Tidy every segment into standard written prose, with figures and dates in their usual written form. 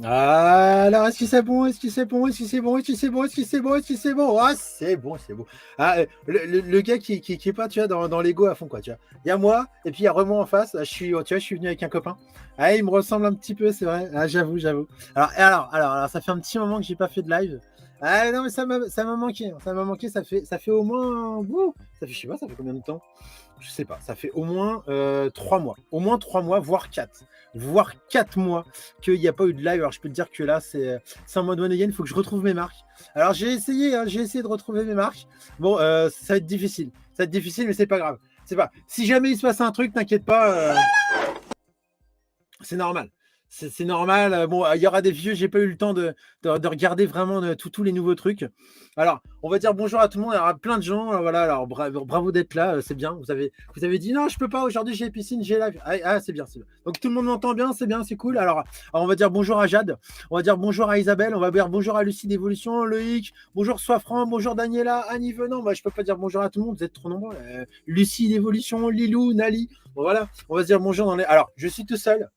Alors, est-ce que c'est bon? Est-ce que c'est bon? Est-ce que c'est bon? Est-ce que c'est bon? Est-ce que c'est bon? Est-ce que c'est bon? Ah, c'est bon, c'est bon. Ah, le gars qui est pas, tu vois, dans l'ego à fond, quoi, tu vois. Il y a moi, et puis il y a Remon en face. Tu vois, je suis venu avec un copain. Ah, il me ressemble un petit peu, c'est vrai. Ah, j'avoue, j'avoue. Alors, ça fait un petit moment que j'ai pas fait de live. Ah, non, mais ça m'a manqué. Ça m'a manqué, ça fait au moins. Ça fait, je sais pas, ça fait combien de temps? Je sais pas, ça fait au moins 3 mois. Au moins 3 mois, voire 4. Voire 4 mois qu'il n'y a pas eu de live. Alors je peux te dire que là, c'est en mode one again, il faut que je retrouve mes marques. Alors j'ai essayé, hein, j'ai essayé de retrouver mes marques. Bon, ça va être difficile. Ça va être difficile, mais c'est pas grave. C'est pas. Si jamais il se passe un truc, t'inquiète pas, c'est normal. C'est normal. Bon, il y aura des vieux, j'ai pas eu le temps de regarder vraiment tous les nouveaux trucs. Alors, on va dire bonjour à tout le monde. Il y aura plein de gens. Voilà, alors bravo d'être là. C'est bien. Vous avez dit non, je peux pas. Aujourd'hui, j'ai piscine, j'ai live. C'est bien, c'est bien. Donc tout le monde m'entend bien, c'est bien, c'est cool. Alors, on va dire bonjour à Jade. On va dire bonjour à Isabelle. On va dire bonjour à Lucie d'Évolution, Loïc. Bonjour Soifran. Bonjour Daniela, Annie Venant. Moi, je peux pas dire bonjour à tout le monde. Vous êtes trop nombreux. Lucie d'Évolution, Lilou, Nali. Bon, voilà. On va se dire bonjour dans les. Alors, je suis tout seul.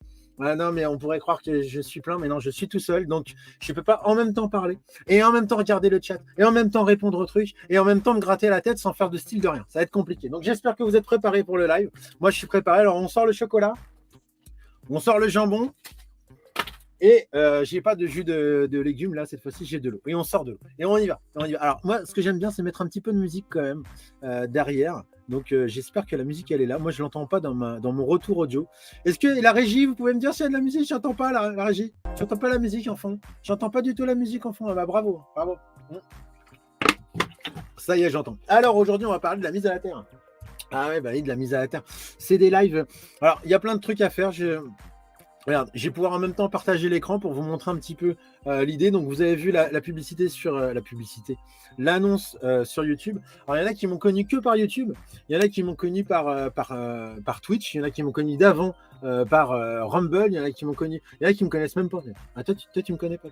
Ah non, mais on pourrait croire que je suis plein, mais non, je suis tout seul, donc je ne peux pas en même temps parler, et en même temps regarder le chat, et en même temps répondre aux trucs, et en même temps me gratter la tête sans faire de style de rien. Ça va être compliqué. Donc j'espère que vous êtes préparés pour le live. Moi, je suis préparé. Alors, on sort le chocolat, on sort le jambon, et j'ai pas de jus de légumes là, cette fois-ci, j'ai de l'eau. Et on sort de l'eau. Et on y va. On y va. Alors, moi, ce que j'aime bien, c'est mettre un petit peu de musique quand même derrière. Donc, j'espère que la musique, elle est là. Moi, je l'entends pas dans mon retour audio. Est-ce que la régie, vous pouvez me dire s'il y a de la musique? J'entends pas la régie. J'entends pas la musique en fond. J'entends pas du tout la musique en fond. Ah bah, bravo, bravo. Ça y est, j'entends. Alors, aujourd'hui, on va parler de la mise à la terre. Ah ouais, bah oui, de la mise à la terre. C'est des lives. Alors, il y a plein de trucs à faire. Regarde, je vais pouvoir en même temps partager l'écran pour vous montrer un petit peu l'idée. Donc, vous avez vu la publicité sur l'annonce sur YouTube. Alors, il y en a qui m'ont connu que par YouTube. Il y en a qui m'ont connu par Twitch. Il y en a qui m'ont connu d'avant par Rumble. Il y en a qui m'ont connu. Il y en a qui me connaissent même pas. Ah, toi, tu me connais pas.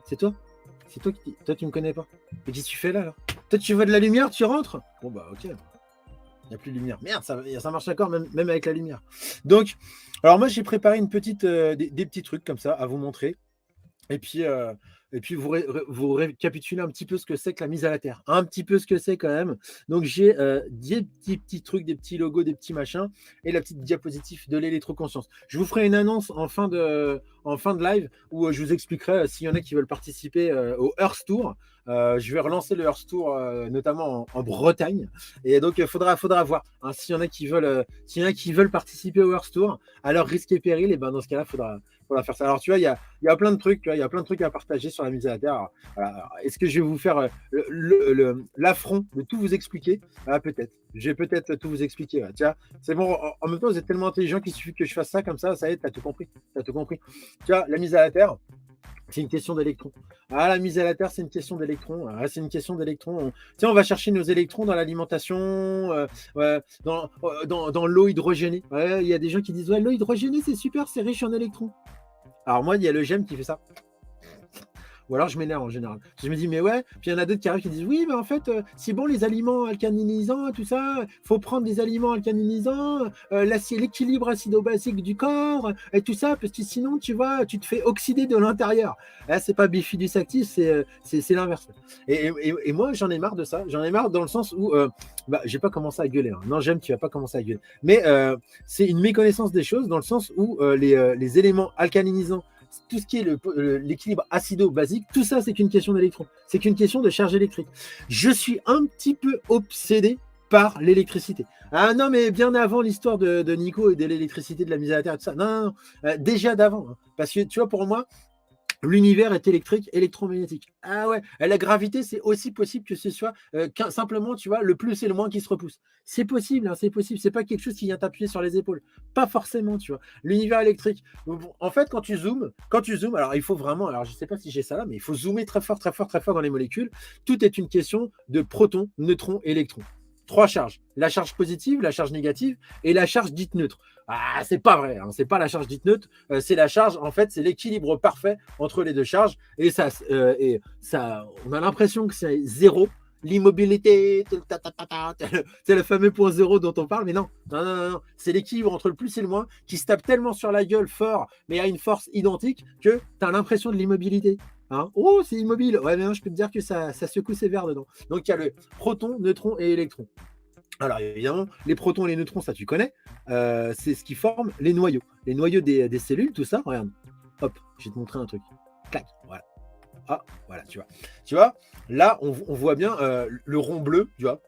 C'est toi? C'est toi qui. Toi, tu me connais pas. Mais qu'est-ce que tu fais là? Toi, tu vois de la lumière, tu rentres? Bon, bah, ok. Il n'y a plus de lumière. Merde, ça marche d'accord, même avec la lumière. Donc, alors moi, j'ai préparé des petits trucs comme ça à vous montrer. Et puis vous récapitulez un petit peu ce que c'est que la mise à la terre. Un petit peu ce que c'est quand même. Donc, j'ai des petits trucs, des petits logos, des petits machins et la petite diapositive de l'électroconscience. Je vous ferai une annonce en fin de live où je vous expliquerai s'il y en a qui veulent participer au Earth Tour. Je vais relancer le Earth Tour, notamment en Bretagne. Et donc, il faudra voir hein, s'il y en a qui veulent participer au Earth Tour, à leur risque et péril. Et ben, dans ce cas-là, faudra faire ça. Alors, tu vois, il y a plein de trucs, il y a plein de trucs à partager sur la mise à la terre. Alors, voilà. Alors, est-ce que je vais vous faire l'affront de tout vous expliquer? Peut-être. Je vais peut-être tout vous expliquer. Tiens, c'est bon. En même temps, vous êtes tellement intelligent qu'il suffit que je fasse ça comme ça y est, t'as tout compris. T'as tout compris. Tu vois, la mise à la terre, c'est une question d'électrons. Ah, la mise à la terre, c'est une question d'électrons. Ah, c'est une question d'électrons. On va chercher nos électrons dans l'alimentation, ouais, dans l'eau hydrogénée. Ouais, il y a des gens qui disent ouais, l'eau hydrogénée, c'est super, c'est riche en électrons. Alors moi, il y a le GEM qui fait ça. Ou alors je m'énerve en général. Je me dis, mais ouais. Puis il y en a d'autres qui arrivent qui disent, oui, mais en fait, c'est bon les aliments alcalinisants, tout ça. Faut prendre des aliments alcalinisants, l'équilibre acido-basique du corps, et tout ça, parce que sinon, tu vois, tu te fais oxyder de l'intérieur. Là, c'est pas bifidus actif, c'est l'inverse. Et moi, j'en ai marre de ça. J'en ai marre dans le sens où, j'ai pas commencé à gueuler. Hein. Non, j'aime, tu vas pas commencer à gueuler. Mais c'est une méconnaissance des choses dans le sens où les éléments alcalinisants, tout ce qui est l'équilibre acido-basique, tout ça, c'est qu'une question d'électrons. C'est qu'une question de charge électrique. Je suis un petit peu obsédé par l'électricité. Ah non, mais bien avant l'histoire de Nico et de l'électricité, de la mise à la terre et tout ça. Non, déjà d'avant. Hein. Parce que, tu vois, pour moi, l'univers est électrique, électromagnétique. Ah ouais, la gravité, c'est aussi possible que ce soit simplement, tu vois, le plus et le moins qui se repoussent. C'est possible, hein, c'est possible. C'est pas quelque chose qui vient t'appuyer sur les épaules. Pas forcément, tu vois. L'univers électrique. En fait, quand tu zoomes, alors il faut vraiment, alors je sais pas si j'ai ça là, mais il faut zoomer très fort, très fort, très fort dans les molécules. Tout est une question de protons, neutrons, électrons. 3 charges. La charge positive, la charge négative et la charge dite neutre. Ah, c'est pas vrai, hein, c'est pas la charge dite neutre, c'est la charge, en fait, c'est l'équilibre parfait entre les deux charges et ça, on a l'impression que c'est zéro l'immobilité, c'est le fameux point zéro dont on parle, mais non, c'est l'équilibre entre le plus et le moins qui se tape tellement sur la gueule fort, mais à une force identique que tu as l'impression de l'immobilité. Hein, oh, c'est immobile. Ouais, mais non, je peux te dire que ça secoue sévère dedans. Donc il y a le proton, neutron et électron. Alors évidemment, les protons et les neutrons, ça tu connais, c'est ce qui forme les noyaux. Les noyaux des cellules, tout ça, regarde. Hop, je vais te montrer un truc. Clac, voilà. Ah, voilà, tu vois. Tu vois, là, on voit bien le rond bleu, tu vois.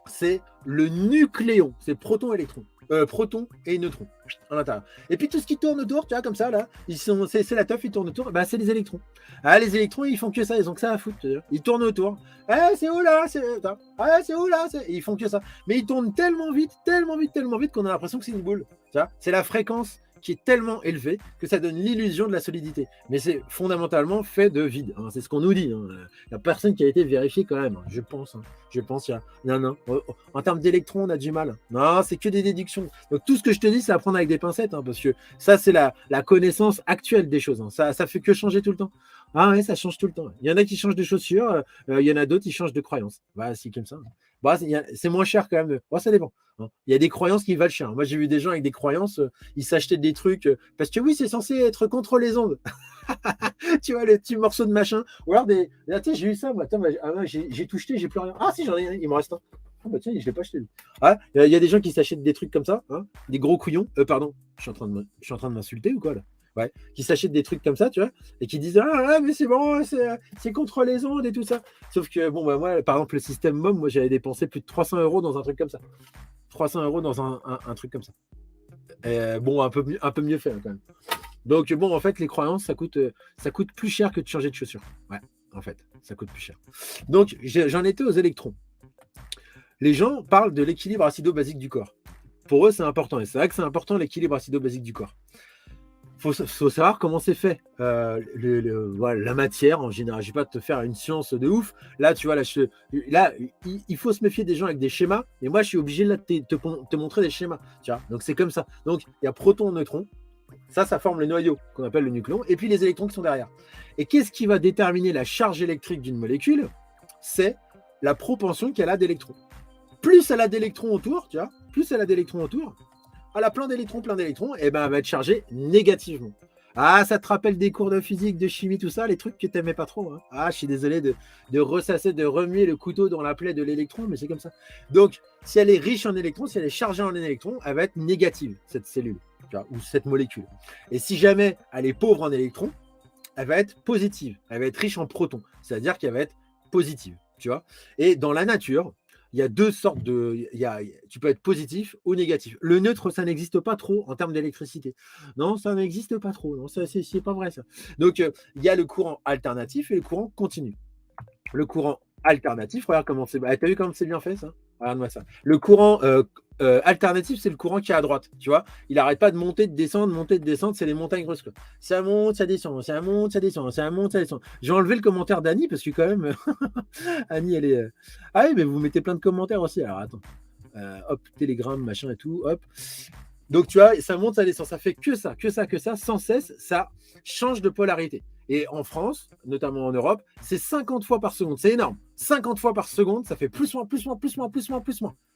C'est le nucléon, c'est proton, électron. Proton et neutrons à l'intérieur. Et puis tout ce qui tourne autour, tu vois, comme ça, là, c'est la teuf, ils tournent autour, bah, c'est les électrons. Ah, les électrons, ils font que ça, ils ont que ça à foutre. Ils tournent autour. Eh, c'est où là? C'est où là? Et ils font que ça. Mais ils tournent tellement vite qu'on a l'impression que c'est une boule. Tu vois, c'est la fréquence qui est tellement élevée que ça donne l'illusion de la solidité. Mais c'est fondamentalement fait de vide. Hein. C'est ce qu'on nous dit. Hein. Il n'y a personne qui a été vérifié quand même. Hein. Je pense. Hein. Je pense. Non. En termes d'électrons, on a du mal. Non, c'est que des déductions. Donc tout ce que je te dis, c'est à prendre avec des pincettes. Hein, parce que ça, c'est la connaissance actuelle des choses. Hein. Ça fait que changer tout le temps. Ah ouais, ça change tout le temps. Il y en a qui changent de chaussures. Il y en a d'autres qui changent de croyances. Bah, c'est comme ça. Bah, c'est moins cher quand même. Bah, ça dépend. Hein. Il y a des croyances qui valent cher. Moi, j'ai vu des gens avec des croyances, ils s'achetaient des trucs parce que oui, c'est censé être contre les ondes. Tu vois, les petits morceaux de machin. Ou alors des. Ah, tiens, j'ai eu ça. Moi, attends, j'ai tout jeté, j'ai plus rien. Ah, si, j'en ai un, il m'en reste un. Ah, bah tiens, je l'ai pas acheté. Ah, il y a des gens qui s'achètent des trucs comme ça, hein, des gros couillons. Pardon, je suis en train de m'insulter ou quoi là? Ouais, qui s'achètent des trucs comme ça, tu vois, et qui disent ah mais c'est bon, c'est contre les ondes et tout ça. Sauf que bon bah moi, par exemple, le système MOM, moi j'avais dépensé plus de 300 € dans un truc comme ça. 300 € dans un truc comme ça. Bon, un peu mieux fait hein, quand même. Donc bon, en fait, les croyances, ça coûte plus cher que de changer de chaussures. Ouais, en fait, ça coûte plus cher. Donc j'en étais aux électrons. Les gens parlent de l'équilibre acido-basique du corps. Pour eux, c'est important. Et c'est vrai que c'est important l'équilibre acido-basique du corps. Faut savoir comment c'est fait. Voilà, la matière, en général, je ne vais pas te faire une science de ouf. Là, tu vois, là, il faut se méfier des gens avec des schémas. Et moi, je suis obligé de te montrer des schémas. Tu vois, donc, c'est comme ça. Donc, il y a proton, neutron. Ça forme le noyau qu'on appelle le nucléon. Et puis, les électrons qui sont derrière. Et qu'est-ce qui va déterminer la charge électrique d'une molécule? C'est la propension qu'elle a d'électrons. Plus elle a d'électrons autour, tu vois, elle a plein d'électrons, et ben elle va être chargée négativement. Ah, ça te rappelle des cours de physique, de chimie, tout ça, les trucs que t'aimais pas trop. Hein. Ah, je suis désolé de ressasser, de remuer le couteau dans la plaie de l'électron, mais c'est comme ça. Donc, si elle est riche en électrons, si elle est chargée en électrons, elle va être négative, cette cellule, tu vois, ou cette molécule. Et si jamais elle est pauvre en électrons, elle va être positive, elle va être riche en protons, c'est-à-dire qu'elle va être positive, tu vois. Et dans la nature, il y a deux sortes de. Tu peux être positif ou négatif. Le neutre, ça n'existe pas trop en termes d'électricité. Non, ça n'existe pas trop. Non, c'est pas vrai ça. Donc, il y a le courant alternatif et le courant continu. Le courant alternatif, regarde comment c'est. T'as vu comment c'est bien fait ça? Regarde-moi ça. Le courant alternatif, c'est le courant qui est à droite. Tu vois, il n'arrête pas de monter, de descendre, c'est les montagnes russes. Quoi. Ça monte, ça descend, ça monte, ça descend, ça monte, ça descend. J'ai enlevé le commentaire d'Annie parce que quand même, Annie, elle est. Ah oui, mais vous mettez plein de commentaires aussi. Alors attends. Hop, Telegram, machin et tout, hop. Donc tu vois, ça monte, ça descend, ça fait que ça, sans cesse, ça change de polarité. Et en France, notamment en Europe, c'est 50 fois par seconde, c'est énorme. 50 fois par seconde, ça fait plus moins.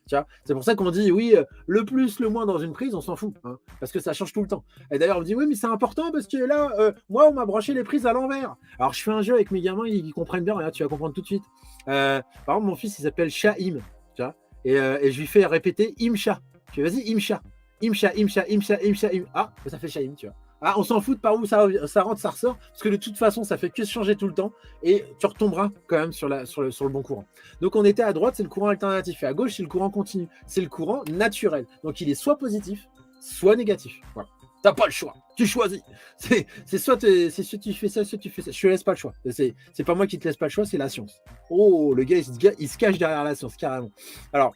Tu vois, c'est pour ça qu'on dit oui, le plus, le moins dans une prise, on s'en fout, hein, parce que ça change tout le temps. Et d'ailleurs, on me dit oui, mais c'est important parce que là, moi, on m'a branché les prises à l'envers. Alors, je fais un jeu avec mes gamins, ils comprennent bien, regarde, tu vas comprendre tout de suite. Par exemple, mon fils, il s'appelle Shahim, tu vois, et je lui fais répéter Imcha. Je fais vas-y, Imcha. Imcha. Ah, ça fait Shahim, tu vois. Ah, on s'en fout de par où ça rentre, ça ressort, parce que de toute façon, ça fait que se changer tout le temps, et tu retomberas quand même sur le bon courant. Donc, on était à droite, c'est le courant alternatif, et à gauche, c'est le courant continu. C'est le courant naturel. Donc, il est soit positif, soit négatif. Voilà. T'as pas le choix. Tu choisis. C'est soit tu fais ça, soit tu fais ça. Je te laisse pas le choix. C'est pas moi qui te laisse pas le choix, c'est la science. Oh, le gars, il se cache derrière la science, carrément. Alors,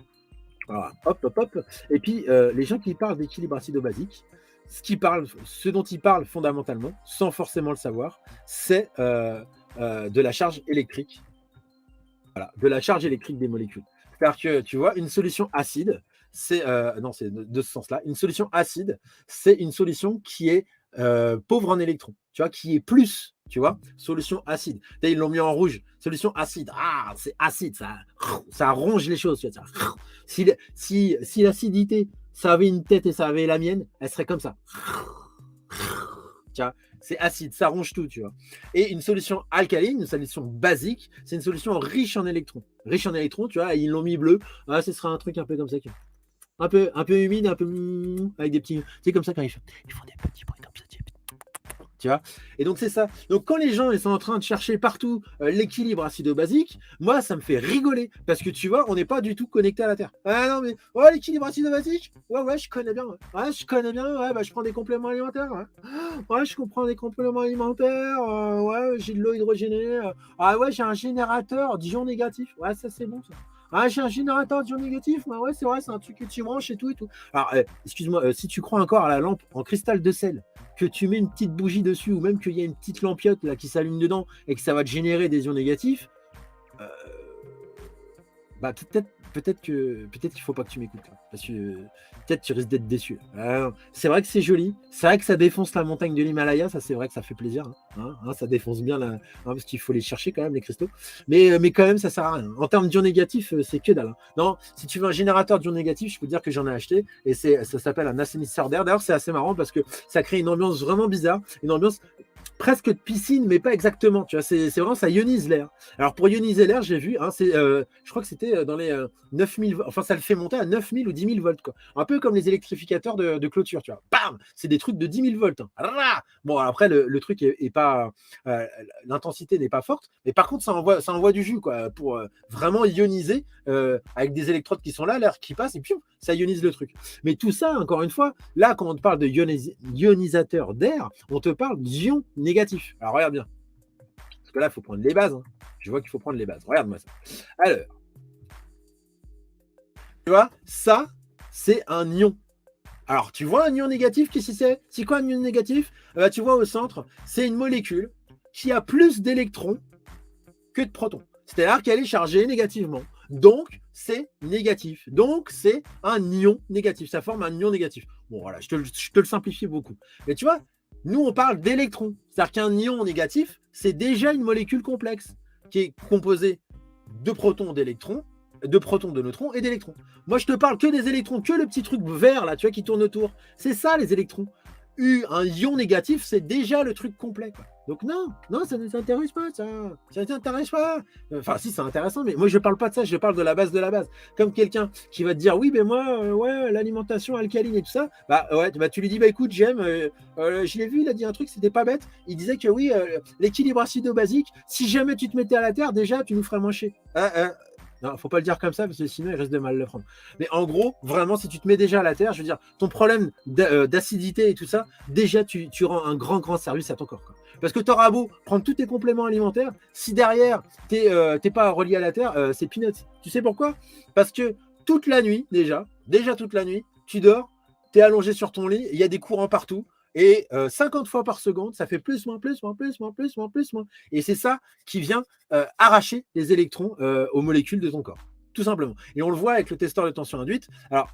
voilà, hop. Et puis, les gens qui parlent d'équilibre acido-basique, ce dont ils parlent fondamentalement, sans forcément le savoir, c'est de la charge électrique. Voilà, de la charge électrique des molécules. C'est-à-dire que, tu vois, une solution acide, c'est de ce sens-là. Une solution acide, c'est une solution qui est pauvre en électrons, tu vois, qui est plus, Tu vois, solution acide. Ils l'ont mis en rouge. Solution acide. Ah, c'est acide, ça ronge les choses. Tu vois, ça. Si l'acidité, ça avait une tête et ça avait la mienne, elle serait comme ça. Tu vois, c'est acide, ça ronge tout, tu vois. Et une solution alcaline, une solution basique, c'est une solution riche en électrons. Riche en électrons, tu vois, ils l'ont mis bleu. Ah, ce sera un truc un peu comme ça. Un peu humide, un peu avec des petits. C'est comme ça quand ils font des petits bruits comme ça. Tu vois. Et donc c'est ça. Donc quand les gens ils sont en train de chercher partout l'équilibre acido-basique, moi ça me fait rigoler parce que tu vois, on n'est pas du tout connecté à la Terre. Ah non mais l'équilibre acido-basique, ouais je connais bien. Ouais je connais bien. Ouais bah je prends des compléments alimentaires. Ouais je comprends des compléments alimentaires. Ouais j'ai de l'eau hydrogénée. Ah ouais j'ai un générateur d'ions négatifs. Ouais ça c'est bon ça. Ah, j'ai un générateur d'ions négatifs. Bah ouais, c'est vrai, c'est un truc que tu branches et tout et tout. Alors, excuse-moi, si tu crois encore à la lampe en cristal de sel, que tu mets une petite bougie dessus ou même qu'il y a une petite lampiote là qui s'allume dedans et que ça va te générer des ions négatifs, bah peut-être qu'il faut pas que tu m'écoutes là, parce que peut-être tu risques d'être déçu. C'est vrai que c'est joli, c'est vrai que ça défonce la montagne de l'Himalaya, ça c'est vrai que ça fait plaisir, ça défonce bien parce qu'il faut les chercher quand même les cristaux, mais quand même ça sert à rien. En termes d'ions négatifs, c'est que dalle. Non, si tu veux un générateur d'ions négatifs, je peux te dire que j'en ai acheté et ça s'appelle un assainisseur d'air. D'ailleurs c'est assez marrant parce que ça crée une ambiance vraiment bizarre, une ambiance presque de piscine, mais pas exactement. Tu vois, c'est vraiment, ça ionise l'air. Alors, pour ioniser l'air, j'ai vu, je crois que c'était dans les 9000, enfin, ça le fait monter à 9000 ou 10 000 volts, quoi. Un peu comme les électrificateurs de clôture, tu vois. Bam! C'est des trucs de 10 000 volts. Bon, après, le truc est pas, l'intensité n'est pas forte, mais par contre, ça envoie du jus, quoi, pour vraiment ioniser avec des électrodes qui sont là, l'air qui passe, et puis ça ionise le truc. Mais tout ça, encore une fois, là, quand on te parle de ionisateur d'air, on te parle d'ions négatifs. Alors, regarde bien. Parce que là, il faut prendre les bases. Je vois qu'il faut prendre les bases. Regarde-moi ça. Alors, tu vois, ça, c'est un ion. Alors, tu vois un ion négatif, qu'est-ce que c'est? C'est quoi un ion négatif? Tu vois au centre, c'est une molécule qui a plus d'électrons que de protons. C'est-à-dire qu'elle est chargée négativement. Donc, c'est négatif. Donc, c'est un ion négatif. Ça forme un ion négatif. Bon, voilà, je te le simplifie beaucoup. Mais tu vois, nous, on parle d'électrons. C'est-à-dire qu'un ion négatif, c'est déjà une molécule complexe qui est composée de protons, d'électrons, de protons, de neutrons et d'électrons. Moi, je te parle que des électrons, que le petit truc vert, là, tu vois, qui tourne autour. C'est ça, les électrons. Un ion négatif, c'est déjà le truc complet, quoi. Donc non, ça ne t'intéresse pas, ça ne t'intéresse pas. Enfin, si, c'est intéressant, mais moi, je ne parle pas de ça, je parle de la base de la base. Comme quelqu'un qui va te dire, oui, mais moi, l'alimentation alcaline et tout ça, tu lui dis, écoute, j'aime, je l'ai vu, il a dit un truc, c'était pas bête. Il disait que oui, l'équilibre acido-basique, si jamais tu te mettais à la terre, déjà, tu nous ferais moins chier. Non, faut pas le dire comme ça parce que sinon il risque de mal le prendre. Mais en gros, vraiment, si tu te mets déjà à la terre, je veux dire, ton problème d'acidité et tout ça, déjà tu rends un grand service à ton corps, quoi. Parce que tu auras beau prendre tous tes compléments alimentaires, si derrière t'es pas relié à la terre, c'est peanuts. Tu sais pourquoi? Parce que toute la nuit, déjà toute la nuit, tu dors, tu es allongé sur ton lit, il y a des courants partout. Et 50 fois par seconde, ça fait plus, moins. Et c'est ça qui vient arracher les électrons aux molécules de ton corps. Tout simplement. Et on le voit avec le testeur de tension induite. Alors,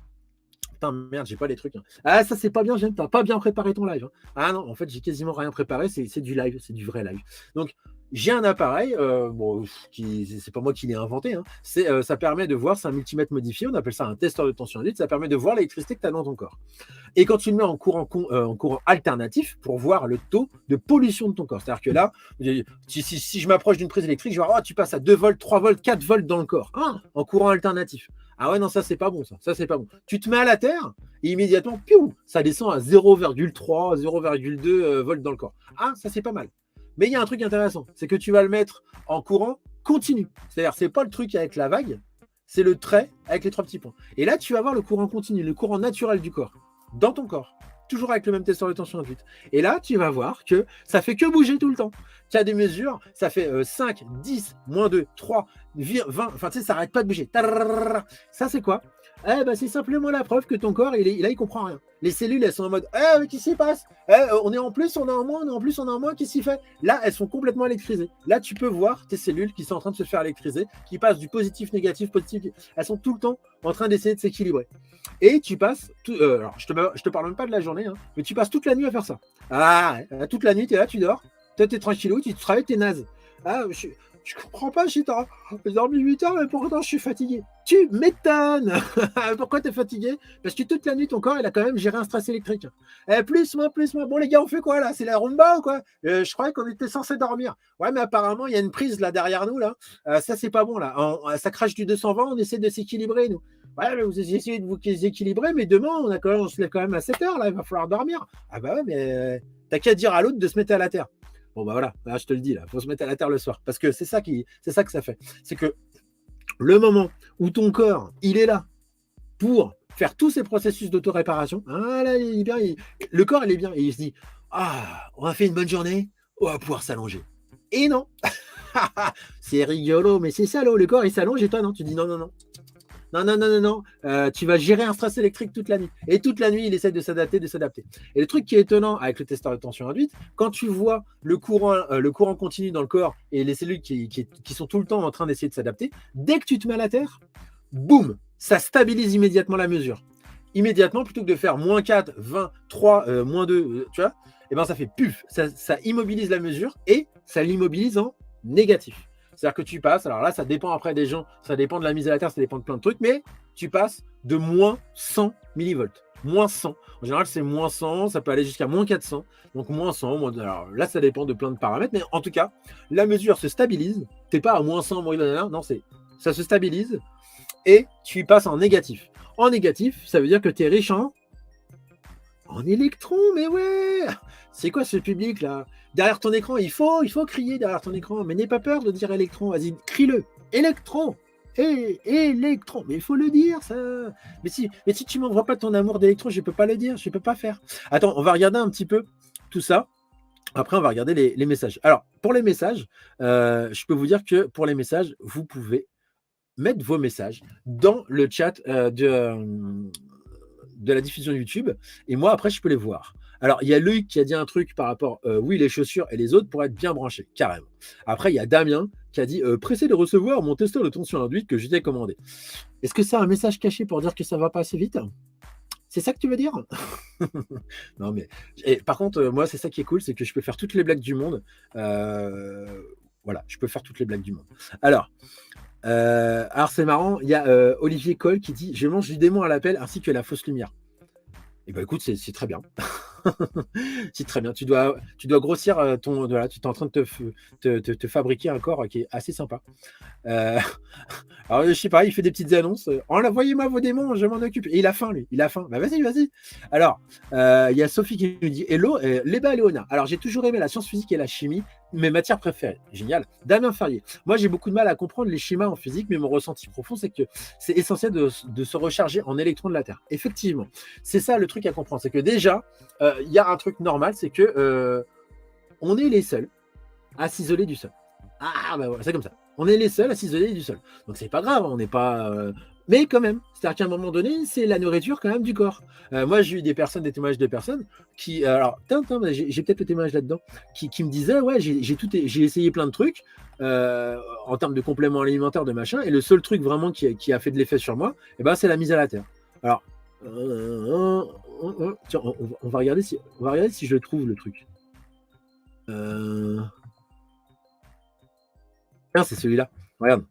putain, merde, j'ai pas les trucs. Ah, ça, c'est pas bien, t'as pas bien préparé ton live. Ah non, en fait, j'ai quasiment rien préparé. C'est du live, c'est du vrai live. Donc, j'ai un appareil, c'est pas moi qui l'ai inventé, ça permet de voir, c'est un multimètre modifié, on appelle ça un testeur de tension induite, ça permet de voir l'électricité que tu as dans ton corps. Et quand tu le mets en courant alternatif, pour voir le taux de pollution de ton corps. C'est-à-dire que là, si je m'approche d'une prise électrique, je vais voir, tu passes à 2 volts, 3 volts, 4 volts dans le corps, en courant alternatif. Ah ouais, non, ça, c'est pas bon, ça c'est pas bon. Tu te mets à la terre, et immédiatement, ça descend à 0,3, 0,2 volts dans le corps. Ah, ça, c'est pas mal. Mais il y a un truc intéressant, c'est que tu vas le mettre en courant continu. C'est-à-dire, c'est pas le truc avec la vague, c'est le trait avec les 3 petits points. Et là, tu vas avoir le courant continu, le courant naturel du corps, dans ton corps. Toujours avec le même testeur de tension induite. Et là, tu vas voir que ça fait que bouger tout le temps. Tu as des mesures, ça fait 5, 10, moins 2, 3, 20, enfin, tu sais, ça n'arrête pas de bouger. Ça, c'est quoi? C'est simplement la preuve que ton corps, il comprend rien. Les cellules, elles sont en mode, mais qu'est-ce qui se passe? On est en plus, on est en moins, on est en plus, on est en moins, qu'est-ce qu'il fait? Là, elles sont complètement électrisées. Là, tu peux voir tes cellules qui sont en train de se faire électriser, qui passent du positif, négatif, positif. Elles sont tout le temps en train d'essayer de s'équilibrer. Et tu passes, alors je te parle même pas de la journée, mais tu passes toute la nuit à faire ça. Toute la nuit, tu es là, tu dors, Toi, t'es tranquillou, tu travailles, t'es naze. Ah, je comprends pas, j'ai dormi 8 heures, mais pourtant je suis fatigué. Tu m'étonnes. Pourquoi t'es fatigué? Parce que toute la nuit, ton corps, il a quand même géré un stress électrique. Plus, moins, plus, moins. Bon, les gars, on fait quoi là? C'est la rumba ou quoi? Je croyais qu'on était censé dormir. Ouais, mais apparemment, il y a une prise là derrière nous. Là. Ça, c'est pas bon là. Ça crache du 220, on essaie de s'équilibrer, nous. Ouais, mais vous essayez de vous équilibrer, mais demain, on se lève quand même à 7 heures, là, il va falloir dormir. Ah bah ouais, mais t'as qu'à dire à l'autre de se mettre à la terre. Bon bah voilà, là, je te le dis, là, faut se mettre à la terre le soir. Parce que c'est ça que ça fait. C'est que le moment où ton corps, il est là pour faire tous ces processus d'auto-réparation, ah là, il est bien, le corps, il est bien, et il se dit, ah, on a fait une bonne journée, on va pouvoir s'allonger. Et non. C'est rigolo, mais c'est salaud, le corps, il s'allonge et toi, non, tu dis non, non, non. Non, non, non, non, non. Tu vas gérer un stress électrique toute la nuit. Et toute la nuit, il essaie de s'adapter, de s'adapter. Et le truc qui est étonnant avec le testeur de tension induite, quand tu vois le courant continu dans le corps et les cellules qui sont tout le temps en train d'essayer de s'adapter, dès que tu te mets à la terre, boum, ça stabilise immédiatement la mesure. Immédiatement, plutôt que de faire moins 4, 20, 3, moins 2, tu vois, et ben ça fait puf, ça immobilise la mesure et ça l'immobilise en négatif. C'est-à-dire que tu passes, alors là, ça dépend après des gens, ça dépend de la mise à la terre, ça dépend de plein de trucs, mais tu passes de moins 100 millivolts. Moins 100. En général, c'est moins 100, ça peut aller jusqu'à moins 400. Donc moins 100, alors là, ça dépend de plein de paramètres, mais en tout cas, la mesure se stabilise. Tu n'es pas à moins 100, non, ça se stabilise et tu passes en négatif. En négatif, ça veut dire que tu es riche en électrons, mais ouais. C'est quoi ce public là? Derrière ton écran, il faut crier derrière ton écran, mais n'aie pas peur de dire électron, vas-y, crie-le. Électron. Électron. Mais il faut le dire, ça. Mais si tu m'envoies pas ton amour d'électron, je peux pas le dire, je peux pas faire. Attends, on va regarder un petit peu tout ça. Après, on va regarder les messages. Alors, pour les messages, je peux vous dire que pour les messages, vous pouvez mettre vos messages dans le chat de la diffusion YouTube, et moi, après, je peux les voir. Alors, il y a Loïc qui a dit un truc par rapport, oui, les chaussures et les autres pour être bien branchés, carrément. Après, il y a Damien qui a dit, pressé de recevoir mon testeur de tension induite que je t'ai commandé. Est-ce que c'est un message caché pour dire que ça va pas assez vite? C'est ça que tu veux dire? Non, mais... par contre, moi, c'est ça qui est cool, c'est que je peux faire toutes les blagues du monde. Voilà, je peux faire toutes les blagues du monde. Alors, c'est marrant, il y a Olivier Cole qui dit « Je mange du démon à l'appel ainsi que la fausse lumière ». Et ben écoute, c'est très bien. C'est très bien. Tu dois grossir ton... Voilà, tu es en train de te fabriquer un corps qui est assez sympa. Alors, je sais pas, il fait des petites annonces. Envoyez-moi vos démons, je m'en occupe. Et il a faim, lui. Il a faim. Bah vas-y, vas-y. Alors, il y a Sophie qui nous dit Hello, Léba Léona. Alors, j'ai toujours aimé la science physique et la chimie, mes matières préférées. Génial. Damien Ferrier. Moi, j'ai beaucoup de mal à comprendre les schémas en physique, mais mon ressenti profond, c'est que c'est essentiel de se recharger en électrons de la Terre. Effectivement. C'est ça le truc à comprendre. C'est que déjà, il y a un truc normal, c'est que on est les seuls à s'isoler du sol. Ah, bah voilà, c'est comme ça. On est les seuls à s'isoler du sol. Donc c'est pas grave, on n'est pas. Mais quand même, c'est-à-dire qu'à un moment donné, c'est la nourriture quand même du corps. Moi, j'ai eu des témoignages de personnes qui, alors, j'ai peut-être le témoignage là-dedans, qui me disaient, ouais, j'ai essayé plein de trucs en termes de compléments alimentaires, de machin, et le seul truc vraiment qui a fait de l'effet sur moi, eh ben, c'est la mise à la terre. Alors, tiens, on va regarder si je trouve le truc. C'est celui-là. Regarde.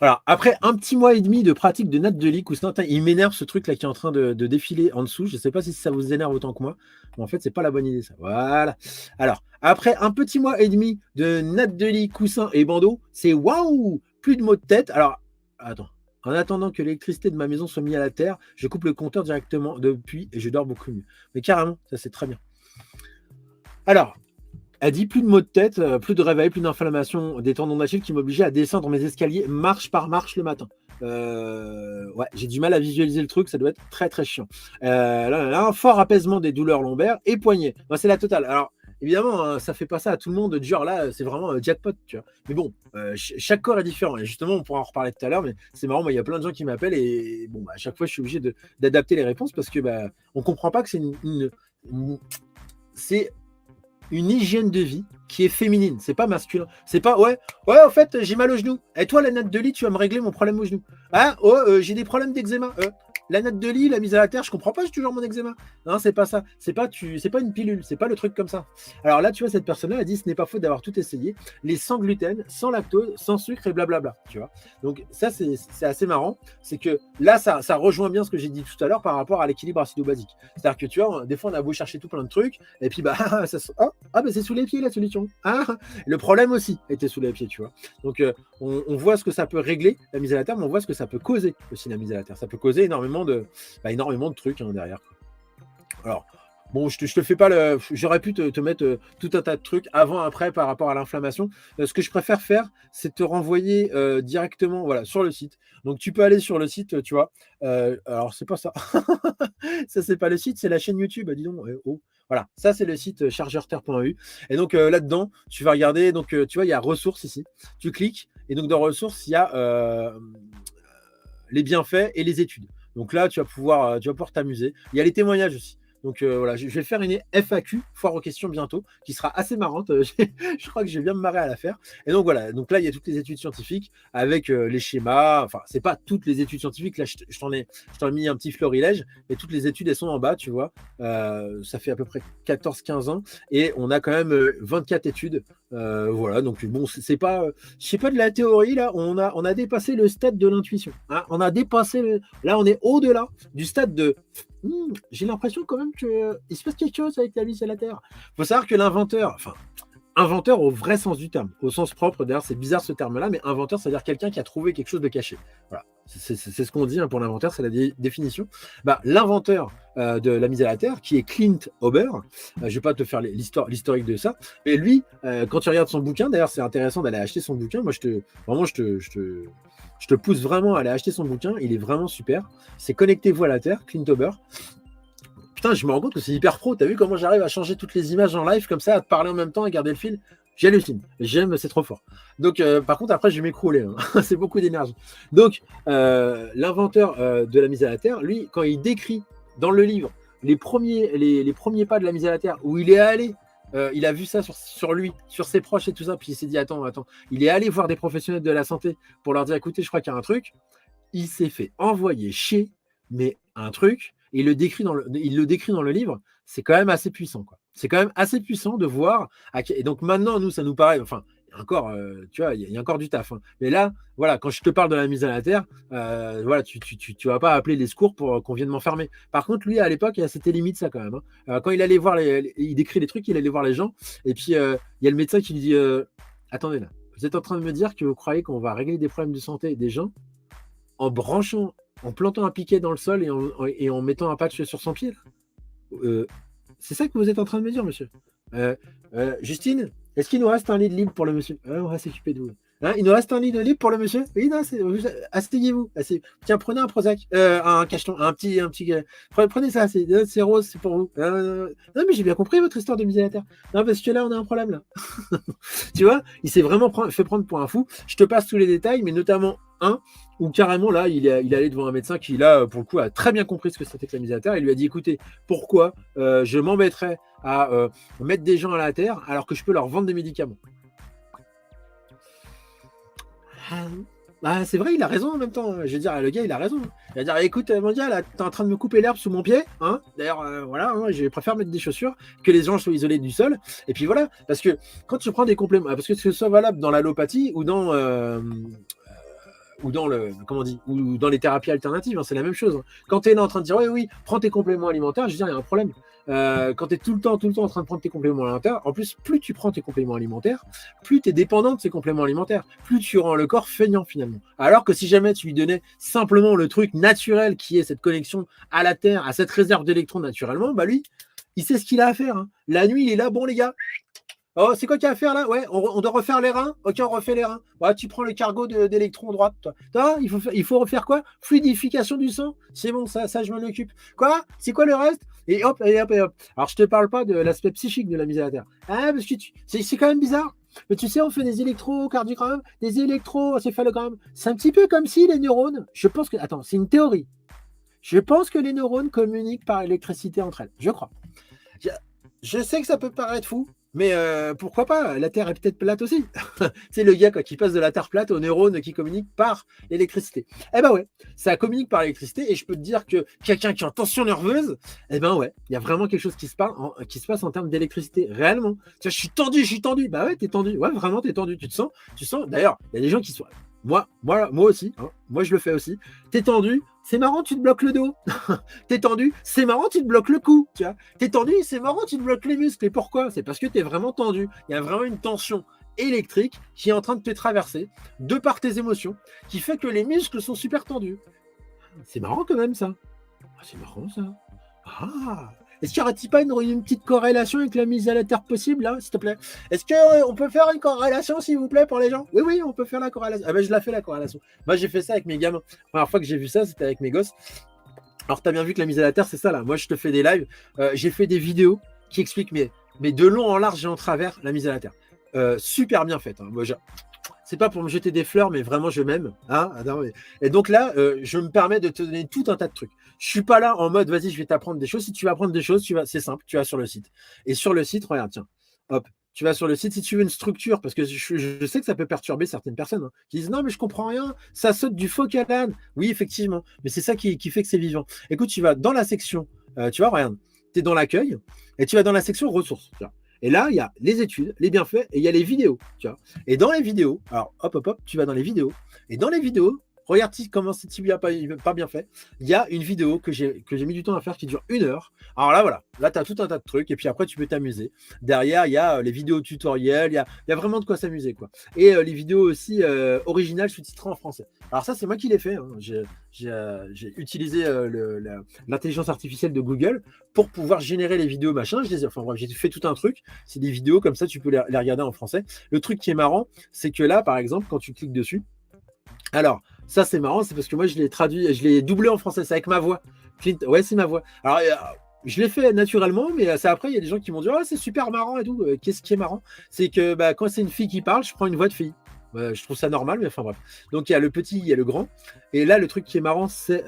Alors, après un petit mois et demi de pratique de natte de lit, Coustin, il m'énerve ce truc-là qui est en train de défiler en dessous. Je ne sais pas si ça vous énerve autant que moi, mais en fait, c'est pas la bonne idée, ça. Voilà. Alors, après un petit mois et demi de natte de lit, coussin et bandeau, c'est waouh! Plus de maux de tête. Alors, attends. En attendant que l'électricité de ma maison soit mise à la terre, je coupe le compteur directement depuis et je dors beaucoup mieux. Mais carrément, ça c'est très bien. Alors, elle dit plus de maux de tête, plus de réveil, plus d'inflammation des tendons d'Achille qui m'obligeaient à descendre mes escaliers marche par marche le matin. Ouais, j'ai du mal à visualiser le truc, ça doit être très très chiant. Là, un fort apaisement des douleurs lombaires et poignets. Ben, c'est la totale. Alors, évidemment, ça fait pas ça à tout le monde. Du genre là, c'est vraiment jackpot, tu vois. Mais bon, chaque corps est différent. Et justement, on pourra en reparler tout à l'heure, mais c'est marrant, moi, il y a plein de gens qui m'appellent et bon, à chaque fois, je suis obligé d'adapter les réponses parce que on comprend pas que c'est c'est une hygiène de vie qui est féminine, c'est pas masculin. C'est pas ouais, en fait, j'ai mal au genou. Et toi, la natte de lit, tu vas me régler mon problème au genou. Ah, j'ai des problèmes d'eczéma. la note de lit, la mise à la terre, je comprends pas, j'ai toujours mon eczéma. Non, c'est pas ça. C'est pas une pilule, c'est pas le truc comme ça. Alors là, tu vois, cette personne-là a dit ce n'est pas faute d'avoir tout essayé, les sans gluten, sans lactose, sans sucre et blablabla. Tu vois. Donc ça, c'est assez marrant. C'est que là, ça rejoint bien ce que j'ai dit tout à l'heure par rapport à l'équilibre acido-basique. C'est-à-dire que tu vois, des fois, on a beau chercher tout plein de trucs, et puis bah, c'est sous les pieds la solution. Ah, le problème aussi était sous les pieds, tu vois. Donc on voit ce que ça peut régler la mise à la terre, mais on voit ce que ça peut causer aussi la mise à la terre. Ça peut causer énormément de trucs derrière. Alors, bon, je te fais pas le. J'aurais pu te mettre tout un tas de trucs avant, après par rapport à l'inflammation. Ce que je préfère faire, c'est te renvoyer directement sur le site. Donc, tu peux aller sur le site, tu vois. Alors, c'est pas ça. Ça, c'est pas le site, c'est la chaîne YouTube. Dis donc. Voilà, ça, c'est le site chargeurterre.eu. Et donc, là-dedans, tu vas regarder. Donc, tu vois, il y a ressources ici. Tu cliques. Et donc, dans ressources, il y a les bienfaits et les études. Donc là, tu vas pouvoir t'amuser. Il y a les témoignages aussi. Donc voilà, je vais faire une FAQ, foire aux questions bientôt, qui sera assez marrante. Je crois que je vais bien me marrer à la faire. Et donc voilà, donc là, il y a toutes les études scientifiques avec les schémas. Enfin, c'est pas toutes les études scientifiques. Là, je t'en ai mis un petit florilège, mais toutes les études, elles sont en bas, tu vois. Ça fait à peu près 14-15 ans. Et on a quand même 24 études. Voilà, donc bon, c'est pas, je sais pas de la théorie, là, on a dépassé le stade de l'intuition. Hein, on a dépassé là, on est au-delà du stade de j'ai l'impression quand même qu'il se passe quelque chose avec la vie sur la Terre. Il faut savoir que l'inventeur, inventeur au vrai sens du terme, au sens propre, d'ailleurs c'est bizarre ce terme-là, mais inventeur, c'est-à-dire quelqu'un qui a trouvé quelque chose de caché. Voilà, c'est ce qu'on dit pour l'inventeur, c'est la définition. L'inventeur de la mise à la Terre, qui est Clint Ober, je ne vais pas te faire l'historique de ça, mais lui, quand tu regardes son bouquin, d'ailleurs c'est intéressant d'aller acheter son bouquin, moi je te pousse vraiment à aller acheter son bouquin, il est vraiment super. C'est Connectez-vous à la Terre, Clint Ober. Putain, je me rends compte que c'est hyper pro. T'as vu comment j'arrive à changer toutes les images en live comme ça, à te parler en même temps, à garder le fil? J'hallucine. J'aime, c'est trop fort. Donc, par contre, après, je vais m'écrouler. Hein. C'est beaucoup d'énergie. Donc, l'inventeur de la mise à la Terre, lui, quand il décrit dans le livre les premiers pas de la mise à la Terre, où il est allé, il a vu ça sur lui, sur ses proches et tout ça, puis il s'est dit, attends. Il est allé voir des professionnels de la santé pour leur dire, écoutez, je crois qu'il y a un truc. Il s'est fait envoyer chier, mais un truc, et il le décrit dans le livre, c'est quand même assez puissant, quoi. C'est quand même assez puissant de voir. Et donc maintenant, nous, ça nous paraît, encore, tu vois, il y a encore du taf. Hein. Mais là, voilà, quand je te parle de la mise à la terre, voilà, tu vas pas appeler les secours pour qu'on vienne m'enfermer. Par contre, lui, à l'époque, c'était limite ça quand même. Hein. Quand il allait voir, il décrit les trucs, il allait voir les gens, et puis il y a le médecin qui lui dit, attendez là, vous êtes en train de me dire que vous croyez qu'on va régler des problèmes de santé des gens en plantant un piquet dans le sol et en mettant un patch sur son pied là. C'est ça que vous êtes en train de me dire, monsieur. Justine, est-ce qu'il nous reste un lit de libre pour le monsieur? On va s'occuper de vous. Hein, il nous reste un lit de libre pour le monsieur? Oui, non, asseyez-vous. Tiens, prenez un Prozac, un cacheton, un petit. Prenez ça, c'est rose, c'est pour vous. Non, mais j'ai bien compris votre histoire de mise à la terre. Non, parce que là, on a un problème là. Tu vois, il s'est vraiment fait prendre pour un fou. Je te passe tous les détails, mais notamment un où carrément là, il est allé devant un médecin qui là, pour le coup, a très bien compris ce que c'était que la mise à la terre. Il lui a dit, écoutez, pourquoi je m'embêterais à mettre des gens à la terre alors que je peux leur vendre des médicaments? C'est vrai, il a raison en même temps. Je veux dire, le gars, il a raison. Il va dire, écoute, mon gars, là, t'es en train de me couper l'herbe sous mon pied. Hein. D'ailleurs, voilà, je préfère mettre des chaussures, que les gens soient isolés du sol. Et puis voilà, parce que quand tu prends des compléments, parce que ce soit valable dans l'allopathie ou dans les thérapies alternatives, hein, c'est la même chose. Hein. Quand tu es là en train de dire oui, prends tes compléments alimentaires, je veux dire, il y a un problème. Quand tu es tout le temps en train de prendre tes compléments alimentaires, en plus, plus tu prends tes compléments alimentaires, plus tu es dépendant de ces compléments alimentaires, plus tu rends le corps feignant finalement. Alors que si jamais tu lui donnais simplement le truc naturel qui est cette connexion à la Terre, à cette réserve d'électrons naturellement, bah lui, il sait ce qu'il a à faire. Hein. La nuit, il est là, bon les gars, oh, c'est quoi qu'il y a à faire là? Ouais, on doit refaire les reins? Ok, on refait les reins. Ouais, tu prends le cargo d'électrons droite, toi. Il faut refaire quoi? Fluidification du sang? C'est bon, ça je m'en occupe. Quoi? C'est quoi le reste? Et hop. Alors, je te parle pas de l'aspect psychique de la mise à la terre. Ah, parce que c'est quand même bizarre. Mais tu sais, on fait des électrocardiogrammes, des électroencéphalogrammes. C'est un petit peu comme si les neurones, je pense que, attends, c'est une théorie. Je pense que les neurones communiquent par électricité entre elles. Je crois. Je sais que ça peut paraître fou. Mais pourquoi pas? La Terre est peut-être plate aussi. C'est le gars quoi, qui passe de la Terre plate aux neurones qui communiquent par l'électricité. Eh ben ouais, ça communique par l'électricité et je peux te dire que quelqu'un qui est en tension nerveuse, eh ben ouais, il y a vraiment quelque chose qui se passe en termes d'électricité, réellement. Tu vois, je suis tendu. Bah ouais, t'es tendu. Ouais, vraiment, t'es tendu. Tu sens. D'ailleurs, il y a des gens qui sont. Moi aussi. Hein, moi, je le fais aussi. T'es tendu. C'est marrant, tu te bloques le dos. T'es tendu, c'est marrant, tu te bloques le cou. Tu vois. T'es tendu, c'est marrant, tu te bloques les muscles. Et pourquoi? C'est parce que t'es vraiment tendu. Il y a vraiment une tension électrique qui est en train de te traverser de par tes émotions, qui fait que les muscles sont super tendus. C'est marrant quand même ça. C'est marrant ça. Ah, est-ce qu'il n'y aurait-il pas une petite corrélation avec la mise à la terre possible, là, s'il te plaît? Est-ce qu'on peut faire une corrélation, s'il vous plaît, pour les gens? Oui, oui, on peut faire la corrélation. Ah ben, je la fais, la corrélation. Moi, j'ai fait ça avec mes gamins. La première fois que j'ai vu ça, c'était avec mes gosses. Alors, tu as bien vu que la mise à la terre, c'est ça, là. Moi, je te fais des lives. J'ai fait des vidéos qui expliquent, mais de long en large et en travers, la mise à la terre. Super bien faite. Hein. Moi, c'est pas pour me jeter des fleurs, mais vraiment, je m'aime. Hein. Et donc là, je me permets de te donner tout un tas de trucs. Je suis pas là en mode, vas-y, je vais t'apprendre des choses. Si tu veux apprendre des choses, c'est simple, tu vas sur le site. Et sur le site, regarde, tiens, hop, tu vas sur le site si tu veux une structure, parce que je sais que ça peut perturber certaines personnes hein, qui disent non, mais je comprends rien, ça saute du phoque à l'âne. Oui, effectivement, mais c'est ça qui fait que c'est vivant. Écoute, tu vas dans la section, tu vois, regarde, tu es dans l'accueil et tu vas dans la section ressources. Tu vois. Et là, il y a les études, les bienfaits et il y a les vidéos. Tu vois. Et dans les vidéos, alors hop, tu vas dans les vidéos. Et dans les vidéos, regarde comment c'est pas bien fait. Il y a une vidéo que j'ai mis du temps à faire qui dure 1 heure. Alors là, voilà. Là, tu as tout un tas de trucs. Et puis après, tu peux t'amuser. Derrière, il y a les vidéos tutoriels. Il y a vraiment de quoi s'amuser. Quoi. Et les vidéos aussi originales sous-titrées en français. Alors ça, c'est moi qui l'ai fait. Hein. J'ai utilisé l'intelligence artificielle de Google pour pouvoir générer les vidéos, machin. Enfin bref, j'ai fait tout un truc. C'est des vidéos comme ça, tu peux les regarder en français. Le truc qui est marrant, c'est que là, par exemple, quand tu cliques dessus, alors, ça c'est marrant, c'est parce que moi je l'ai traduit, je l'ai doublé en français, c'est avec ma voix. Clint, ouais, c'est ma voix. Alors, je l'ai fait naturellement, mais c'est après, il y a des gens qui m'ont dit, oh, c'est super marrant et tout. Qu'est-ce qui est marrant? C'est que quand c'est une fille qui parle, je prends une voix de fille. Je trouve ça normal, mais enfin bref. Donc, il y a le petit, il y a le grand. Et là, le truc qui est marrant, c'est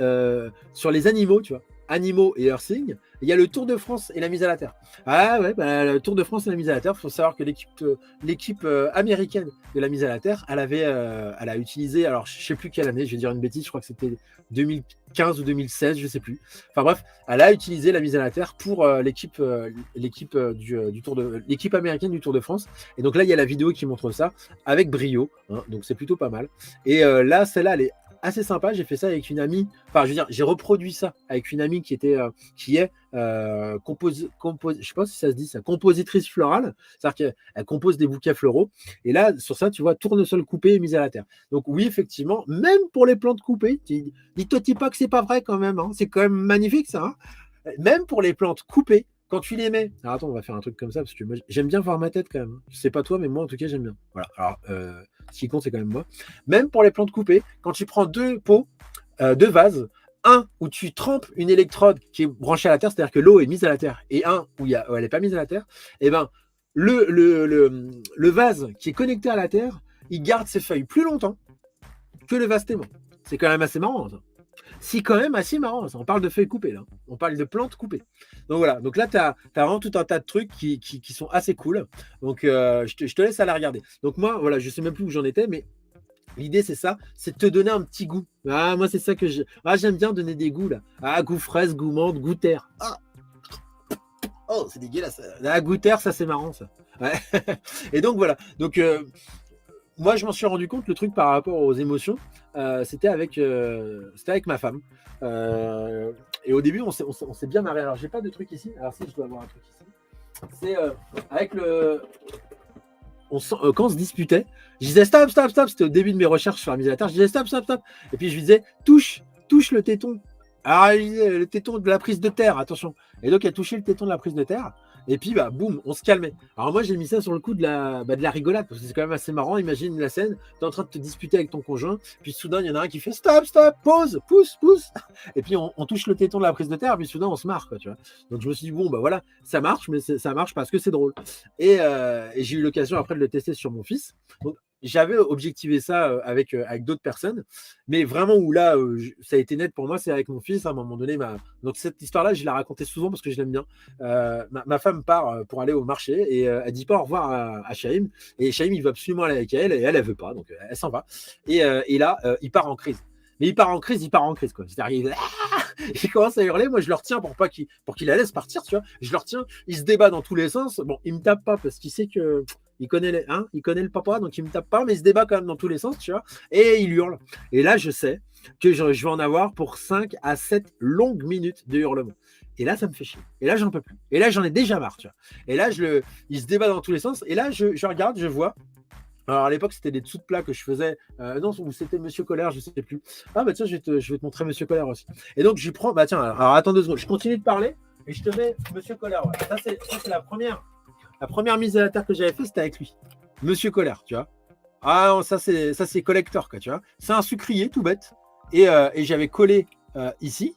sur les animaux, tu vois. Animaux et Earthing, il y a le Tour de France et la mise à la Terre. Ah ouais, le Tour de France et la mise à la Terre, il faut savoir que l'équipe américaine de la mise à la Terre, elle a utilisé, alors je ne sais plus quelle année, je vais dire une bêtise, je crois que c'était 2015 ou 2016, je ne sais plus. Enfin bref, elle a utilisé la mise à la Terre pour l'équipe américaine du Tour de France. Et donc là, il y a la vidéo qui montre ça avec brio, hein, donc c'est plutôt pas mal. Et là, celle-là, elle est assez sympa. J'ai fait ça avec une amie. Enfin, je veux dire, j'ai reproduit ça avec une amie qui est je sais pas si ça se dit ça, compositrice florale. C'est-à-dire qu'elle compose des bouquets floraux. Et là, sur ça, tu vois, tournesol coupé et mise à la terre. Donc oui, effectivement, même pour les plantes coupées, dis-toi pas que c'est pas vrai quand même. Hein. C'est quand même magnifique ça. Hein. Même pour les plantes coupées, quand tu les mets. Alors attends, on va faire un truc comme ça parce que moi, j'aime bien voir ma tête quand même. Je sais pas toi, mais moi en tout cas, j'aime bien. Voilà. Alors, ce qui compte, c'est quand même moi. Même pour les plantes coupées, quand tu prends 2 pots, 2 vases, un où tu trempes une électrode qui est branchée à la terre, c'est-à-dire que l'eau est mise à la terre, et un où elle n'est pas mise à la terre, et ben le vase qui est connecté à la terre, il garde ses feuilles plus longtemps que le vase témoin. C'est quand même assez marrant, ça. C'est quand même assez marrant. Ça. On parle de feuilles coupées, là. On parle de plantes coupées. Donc voilà. Donc là, tu as vraiment tout un tas de trucs qui sont assez cool. Donc je te laisse aller regarder. Donc moi, voilà, je sais même plus où j'en étais, mais l'idée, c'est ça, c'est de te donner un petit goût. Ah, moi, c'est ça que j'aime bien donner des goûts, là. Ah, goût fraise, goût menthe, goût terre. Ah. Oh, c'est dégueulasse. Ah, goût terre, ça, c'est marrant, ça. Ouais. Et donc, voilà. Donc, moi, je m'en suis rendu compte, le truc par rapport aux émotions, c'était avec ma femme. Et au début, on s'est bien marré. Alors, j'ai pas de truc ici. Alors, si, je dois avoir un truc ici. C'est avec quand on se disputait, je disais stop. C'était au début de mes recherches sur la mise à la terre. Je disais stop. Et puis, je lui disais touche le téton. Alors, elle disait le téton de la prise de terre, attention. Et donc, elle touchait le téton de la prise de terre. Et puis, boum, on se calmait. Alors moi, j'ai mis ça sur le coup de la rigolade, parce que c'est quand même assez marrant. Imagine la scène, tu es en train de te disputer avec ton conjoint, puis soudain, il y en a un qui fait stop, pause, pousse. Et puis, on touche le téton de la prise de terre, puis soudain, on se marre, quoi, tu vois. Donc, je me suis dit, bon, voilà, ça marche, mais ça marche parce que c'est drôle. Et j'ai eu l'occasion après de le tester sur mon fils. Donc, j'avais objectivé ça avec d'autres personnes, mais vraiment où là, ça a été net pour moi, c'est avec mon fils. À un moment donné, donc cette histoire-là, je la racontais souvent parce que je l'aime bien. Ma femme part pour aller au marché et elle dit pas au revoir à Chaim. Et Chaim, il veut absolument aller avec elle et elle veut pas, donc elle s'en va. Et là, il part en crise. Mais il part en crise, quoi. C'est-à-dire, il commence à hurler. Moi, je le retiens pour qu'il la laisse partir, tu vois. Je le retiens. Il se débat dans tous les sens. Bon, il me tape pas parce qu'il sait que il connaît le papa, donc il me tape pas, mais il se débat quand même dans tous les sens, tu vois. Et il hurle. Et là, je sais que je vais en avoir pour 5 à 7 longues minutes de hurlement. Et là, ça me fait chier. Et là, j'en peux plus. Et là, j'en ai déjà marre, tu vois. Et là, il se débat dans tous les sens. Et là, je regarde, je vois. Alors à l'époque, c'était des dessous de plat que je faisais. Non, ou c'était Monsieur Colère, je ne sais plus. Ah bah tiens, je vais te montrer Monsieur Colère aussi. Et donc, je prends. Bah tiens, alors attends 2 secondes. Je continue de parler et je te mets Monsieur Colère. Ouais. Ça, c'est la première mise à la terre que j'avais fait, c'était avec lui. Monsieur Colère, tu vois. Ah non, ça c'est collector, quoi, tu vois. C'est un sucrier tout bête. Et j'avais collé ici.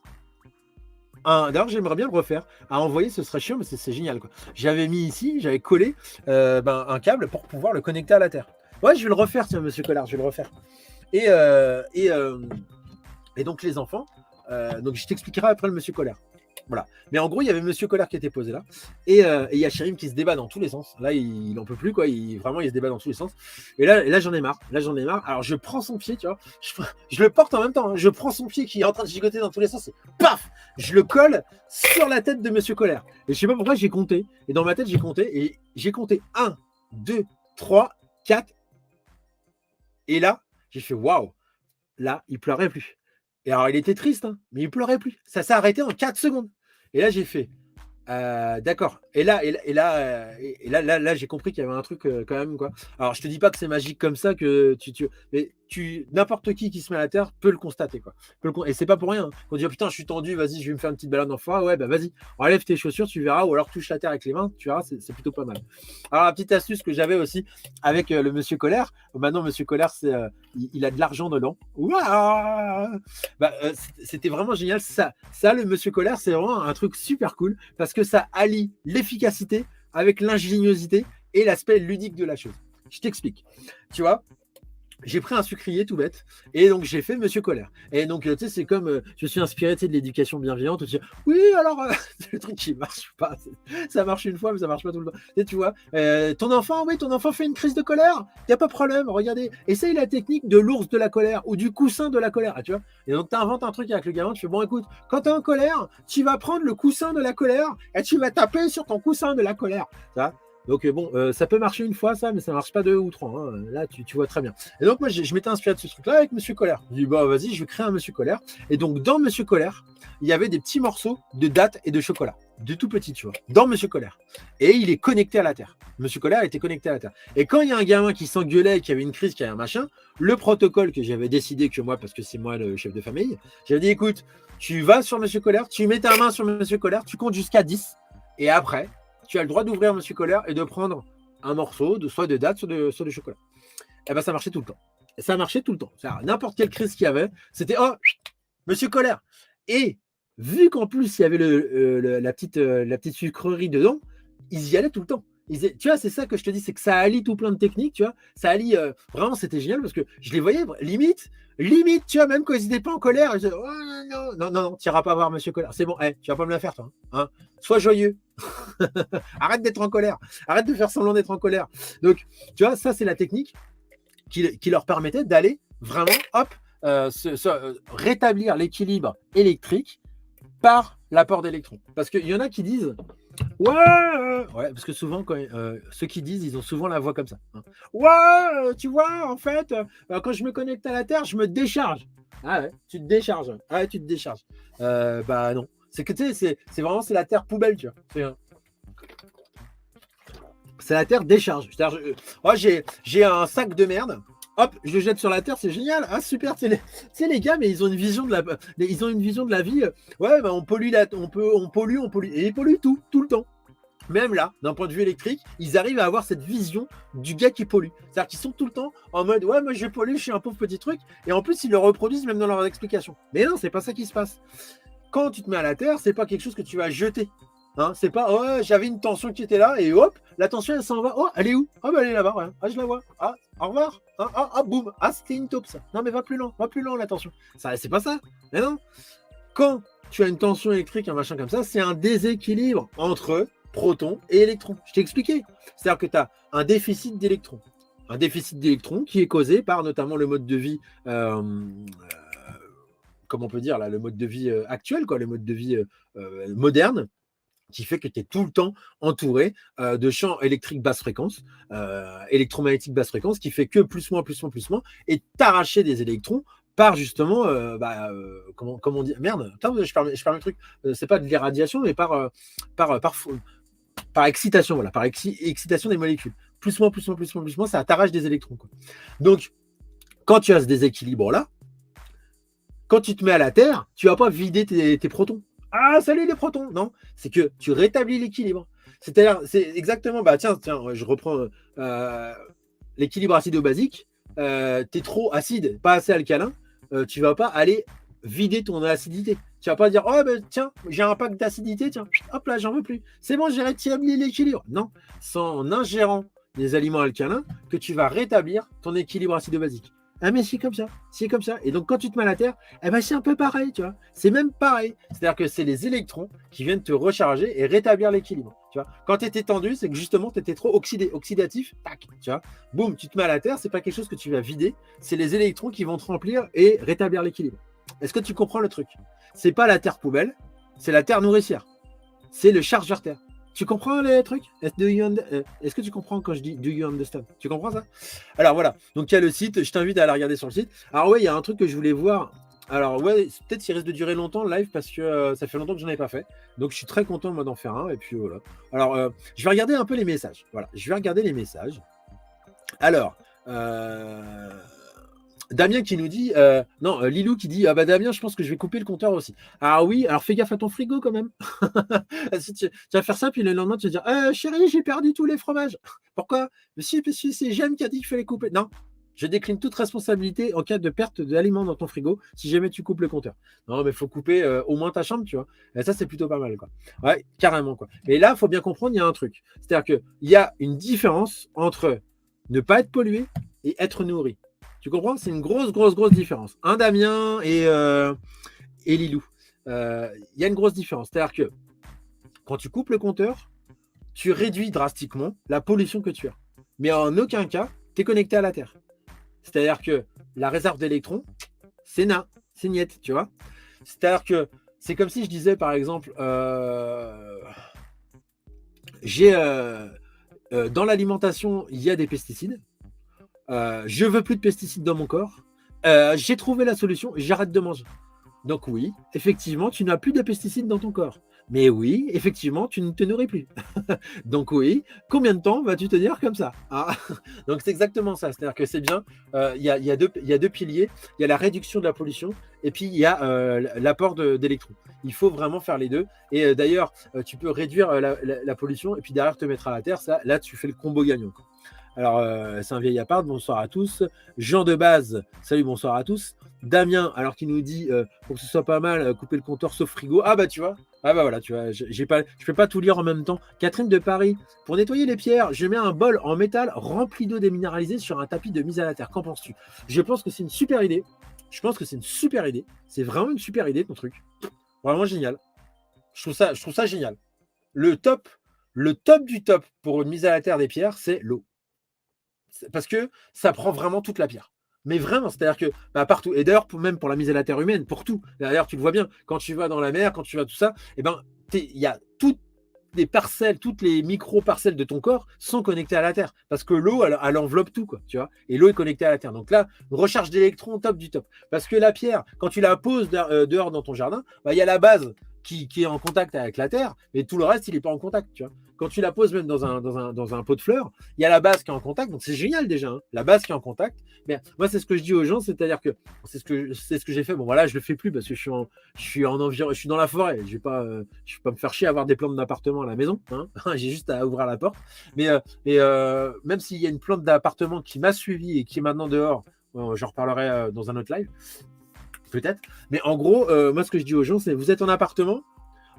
D'ailleurs, j'aimerais bien le refaire. À envoyer, ce serait chiant, mais c'est génial, quoi. J'avais mis ici, j'avais collé un câble pour pouvoir le connecter à la terre. Ouais, je vais le refaire, tiens, Monsieur Collard, je vais le refaire. Et donc, les enfants, donc je t'expliquerai après le Monsieur Collard. Voilà. Mais en gros, il y avait Monsieur Collard qui était posé là. Et il y a Charim qui se débat dans tous les sens. Là, il n'en peut plus, quoi. Vraiment, il se débat dans tous les sens. Et là, j'en ai marre. Alors, je prends son pied, tu vois. Je le porte en même temps. Hein. Je prends son pied qui est en train de gigoter dans tous les sens. Et paf, je le colle sur la tête de Monsieur Collard. Et je sais pas pourquoi j'ai compté. Et dans ma tête, j'ai compté. Et j'ai compté 1, 2, 3, 4. Et là, j'ai fait waouh. Là, il pleurait plus. Et alors, il était triste, hein, mais il pleurait plus. Ça s'est arrêté en 4 secondes. Et là, j'ai fait d'accord. Et là, j'ai compris qu'il y avait un truc quand même, quoi. Alors, je te dis pas que c'est magique comme ça, mais n'importe qui se met à la terre peut le constater, quoi. Et c'est pas pour rien. On dit, oh, putain, je suis tendu, vas-y, je vais me faire une petite balade en forêt. Ouais, bah vas-y, enlève tes chaussures, tu verras, ou alors touche la terre avec les mains, tu verras, c'est plutôt pas mal. Alors, la petite astuce que j'avais aussi avec le Monsieur Colère, maintenant, Monsieur Colère, il a de l'argent dedans. C'était vraiment génial. Ça, le Monsieur Colère, c'est vraiment un truc super cool parce que ça allie l'efficacité avec l'ingéniosité et l'aspect ludique de la chose. Je t'explique. Tu vois, j'ai pris un sucrier tout bête et donc j'ai fait Monsieur Colère. Et donc, tu sais, c'est comme je suis inspiré de l'éducation bienveillante. Oui, alors, le truc qui marche pas. Ça marche une fois, mais ça marche pas tout le temps. Et tu vois, ton enfant fait une crise de colère. Il n'y a pas de problème. Regardez, essaye la technique de l'ours de la colère ou du coussin de la colère. Tu vois. Et donc, tu inventes un truc avec le gamin. Tu fais bon, écoute, quand tu es en colère, tu vas prendre le coussin de la colère et tu vas taper sur ton coussin de la colère. Ça. Donc bon, ça peut marcher une fois ça, mais ça marche pas 2 ou 3. Hein. Là, tu vois très bien. Et donc moi, je m'étais inspiré de ce truc-là avec Monsieur Colère. Je dis bah vas-y, je vais créer un Monsieur Colère. Et donc dans Monsieur Colère, il y avait des petits morceaux de dattes et de chocolat, de tout petit, tu vois, dans Monsieur Colère. Et il est connecté à la terre. Monsieur Colère était connecté à la terre. Et quand il y a un gamin qui s'engueulait, qui avait une crise, qui avait un machin, le protocole que j'avais décidé que moi, parce que c'est moi le chef de famille, j'avais dit écoute, tu vas sur Monsieur Colère, tu mets ta main sur Monsieur Colère, tu comptes jusqu'à 10, et après tu as le droit d'ouvrir Monsieur Colère et de prendre un morceau, soit de date, soit de chocolat. Et ben ça marchait tout le temps. Et ça marchait tout le temps. N'importe quelle crise qu'il y avait, c'était oh, Monsieur Colère. Et vu qu'en plus il y avait la petite sucrerie dedans, ils y allaient tout le temps. Tu vois, c'est ça que je te dis, c'est que ça allie tout plein de techniques, tu vois. Ça allie, vraiment, c'était génial parce que je les voyais limite, tu vois, même quand ils n'étaient pas en colère, ils disaient, oh, non, tu n'iras pas voir Monsieur Colère. C'est bon, tu vas pas me la faire, toi. Hein. Sois joyeux. Arrête d'être en colère. Arrête de faire semblant d'être en colère. Donc, tu vois, ça, c'est la technique qui leur permettait d'aller vraiment, hop, rétablir l'équilibre électrique par l'apport d'électrons. Parce qu'il y en a qui disent ouais, parce que souvent, ceux qui disent, ils ont souvent la voix comme ça. Hein. Ouais, tu vois, en fait, quand je me connecte à la Terre, je me décharge. Ah ouais, tu te décharges. Ah ouais, tu te décharges. Bah non. C'est que tu sais, c'est vraiment la Terre poubelle, tu vois. C'est la Terre décharge. J'ai un sac de merde. Hop, je le jette sur la terre, c'est génial. Ah super, tu sais les gars, mais ils ont une vision de la vie. Ouais, bah, on pollue, et ils polluent tout le temps. Même là, d'un point de vue électrique, ils arrivent à avoir cette vision du gars qui pollue. C'est-à-dire qu'ils sont tout le temps en mode ouais, moi je pollue, je suis un pauvre petit truc. Et en plus, ils le reproduisent même dans leurs explications. Mais non, c'est pas ça qui se passe. Quand tu te mets à la terre, c'est pas quelque chose que tu vas jeter. Hein, c'est pas, oh, j'avais une tension qui était là et hop, la tension elle s'en va. Oh, elle est où? Ah, bah elle est là-bas. Ouais. Ah, je la vois. Ah, au revoir. Ah, boum. Ah, c'était une taupe ça. Non, mais va plus loin la tension. Ça, c'est pas ça. Mais non. Quand tu as une tension électrique, un machin comme ça, c'est un déséquilibre entre protons et électrons. Je t'ai expliqué. C'est-à-dire que tu as un déficit d'électrons. Un déficit d'électrons qui est causé par notamment le mode de vie, comment on peut dire, là, le mode de vie actuel, quoi, le mode de vie moderne, qui fait que tu es tout le temps entouré de champs électriques basse fréquence, électromagnétiques basse fréquence, qui fait que plus moins, et t'arracher des électrons par justement, comment on dit, merde, attends, je perds le truc, c'est pas de l'irradiation, mais par excitation, voilà, par excitation des molécules. Plus moins, ça t'arrache des électrons, quoi. Donc, quand tu as ce déséquilibre-là, quand tu te mets à la Terre, tu vas pas vider tes protons. Ah, salut les protons! Non, c'est que tu rétablis l'équilibre. C'est-à-dire, c'est exactement, bah tiens, je reprends l'équilibre acido-basique. T'es trop acide, pas assez alcalin, tu vas pas aller vider ton acidité. Tu vas pas dire, oh ben tiens, j'ai un pack d'acidité, tiens, hop là, j'en veux plus. C'est bon, j'ai rétabli l'équilibre. Non, c'est en ingérant des aliments alcalins que tu vas rétablir ton équilibre acido-basique. Ah mais c'est comme ça, c'est comme ça. Et donc quand tu te mets à la Terre, eh ben c'est un peu pareil, tu vois. C'est même pareil. C'est-à-dire que c'est les électrons qui viennent te recharger et rétablir l'équilibre. Tu vois. Quand tu étais tendu, c'est que justement tu étais trop oxydatif, tac, tu vois. Boum, tu te mets à la Terre, c'est pas quelque chose que tu vas vider, c'est les électrons qui vont te remplir et rétablir l'équilibre. Est-ce que tu comprends le truc? C'est pas la Terre poubelle, c'est la Terre nourricière. C'est le chargeur Terre. Tu comprends les trucs? Est-ce que tu comprends quand je dis do you understand? Tu comprends ça? Alors voilà, donc il y a le site, je t'invite à aller regarder sur le site. Alors ouais, il y a un truc que je voulais voir. Alors ouais, peut-être qu'il risque de durer longtemps le live parce que ça fait longtemps que je n'en ai pas fait. Donc je suis très content moi d'en faire un et puis voilà. Alors je vais regarder un peu les messages. Voilà, je vais regarder les messages. Alors, Damien qui nous dit, Lilou qui dit, ah bah Damien, je pense que je vais couper le compteur aussi. Ah oui, alors fais gaffe à ton frigo quand même. Si tu vas faire ça, puis le lendemain, tu vas dire, chérie, j'ai perdu tous les fromages. Pourquoi? Mais si, c'est Jeanne qui a dit qu'il fallait couper. Non, je décline toute responsabilité en cas de perte d'aliments dans ton frigo si jamais tu coupes le compteur. Non, mais il faut couper au moins ta chambre, tu vois. Et ça, c'est plutôt pas mal, quoi. Ouais, carrément, quoi. Et là, il faut bien comprendre, il y a un truc. C'est-à-dire qu'il y a une différence entre ne pas être pollué et être nourri. Tu comprends? C'est une grosse différence. Un Damien et Lilou. Il y a une grosse différence. C'est-à-dire que quand tu coupes le compteur, tu réduis drastiquement la pollution que tu as. Mais en aucun cas, tu es connecté à la Terre. C'est-à-dire que la réserve d'électrons, c'est niette, tu vois. C'est-à-dire que c'est comme si je disais, par exemple, dans l'alimentation, il y a des pesticides. Je veux plus de pesticides dans mon corps. J'ai trouvé la solution, j'arrête de manger. Donc oui, effectivement, tu n'as plus de pesticides dans ton corps. Mais oui, effectivement, tu ne te nourris plus. Donc oui, combien de temps vas-tu tenir comme ça? Donc c'est exactement ça. C'est-à-dire que c'est bien, il y a deux piliers. Il y a la réduction de la pollution et puis il y a l'apport d'électrons. Il faut vraiment faire les deux. Et d'ailleurs, tu peux réduire la pollution et puis derrière te mettre à la terre. Ça, là, tu fais le combo gagnant, quoi. Alors, c'est un vieil appart, bonsoir à tous. Jean de base, salut, bonsoir à tous. Damien, alors qu'il nous dit, pour que ce soit pas mal, couper le compteur sauf frigo. Ah bah tu vois, ah bah voilà, tu vois, je peux pas tout lire en même temps. Catherine de Paris, pour nettoyer les pierres, je mets un bol en métal rempli d'eau déminéralisée sur un tapis de mise à la terre. Qu'en penses-tu? Je pense que c'est une super idée. C'est vraiment une super idée, ton truc. Vraiment génial. Je trouve ça génial. Le top du top pour une mise à la terre des pierres, c'est l'eau. Parce que ça prend vraiment toute la pierre. Mais vraiment, c'est-à-dire que partout. Et d'ailleurs, même pour la mise à la terre humaine, pour tout. D'ailleurs, tu le vois bien, quand tu vas dans la mer, quand tu vas tout ça, il y a toutes les parcelles, toutes les micro-parcelles de ton corps sont connectées à la terre. Parce que l'eau, elle enveloppe tout, quoi, tu vois. Et l'eau est connectée à la terre. Donc là, recharge d'électrons, top du top. Parce que la pierre, quand tu la poses dehors dans ton jardin, il y a la base qui est en contact avec la terre, mais tout le reste, il n'est pas en contact, tu vois. Quand tu la poses même dans un pot de fleurs, il y a la base qui est en contact, donc c'est génial déjà, hein, la base qui est en contact. Mais moi, c'est ce que je dis aux gens, c'est-à-dire que c'est ce que j'ai fait. Bon, voilà, je le fais plus parce que je suis dans la forêt. Je vais pas me faire chier à avoir des plantes d'appartement à la maison. Hein. J'ai juste à ouvrir la porte. Mais même s'il y a une plante d'appartement qui m'a suivi et qui est maintenant dehors, j'en reparlerai dans un autre live, peut-être. Mais en gros, moi, ce que je dis aux gens, c'est vous êtes en appartement.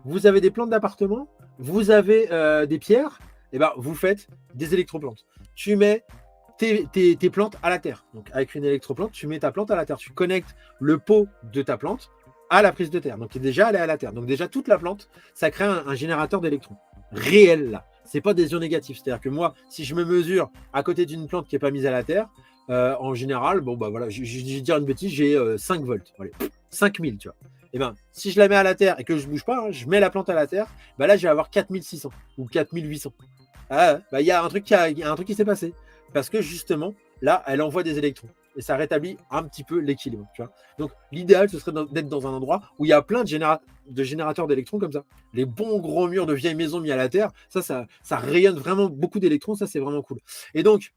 vous avez des plantes d'appartement, vous avez des pierres, et ben vous faites des électroplantes. Tu mets tes plantes à la terre. Donc avec une électroplante, tu mets ta plante à la terre. Tu connectes le pot de ta plante à la prise de terre. Donc déjà, elle est à la terre. Donc déjà, toute la plante, ça crée un générateur d'électrons. Réel là. C'est pas des ions négatifs. C'est-à-dire que moi, si je me mesure à côté d'une plante qui n'est pas mise à la terre, en général, bon bah voilà, je vais dire une bêtise, j'ai 5 volts. Allez, 5000, tu vois. Et ben, si je la mets à la terre et que je ne bouge pas, hein, je mets la plante à la terre, bah là, je vais avoir 4600 ou 4800. Ah, bah, il y a un truc qui s'est passé. Parce que justement, là, elle envoie des électrons. Et ça rétablit un petit peu l'équilibre. Tu vois. Donc, l'idéal, ce serait d'être dans un endroit où il y a plein de générateurs d'électrons comme ça. Les bons gros murs de vieilles maisons mis à la terre, ça rayonne vraiment beaucoup d'électrons. Ça, c'est vraiment cool. Et donc,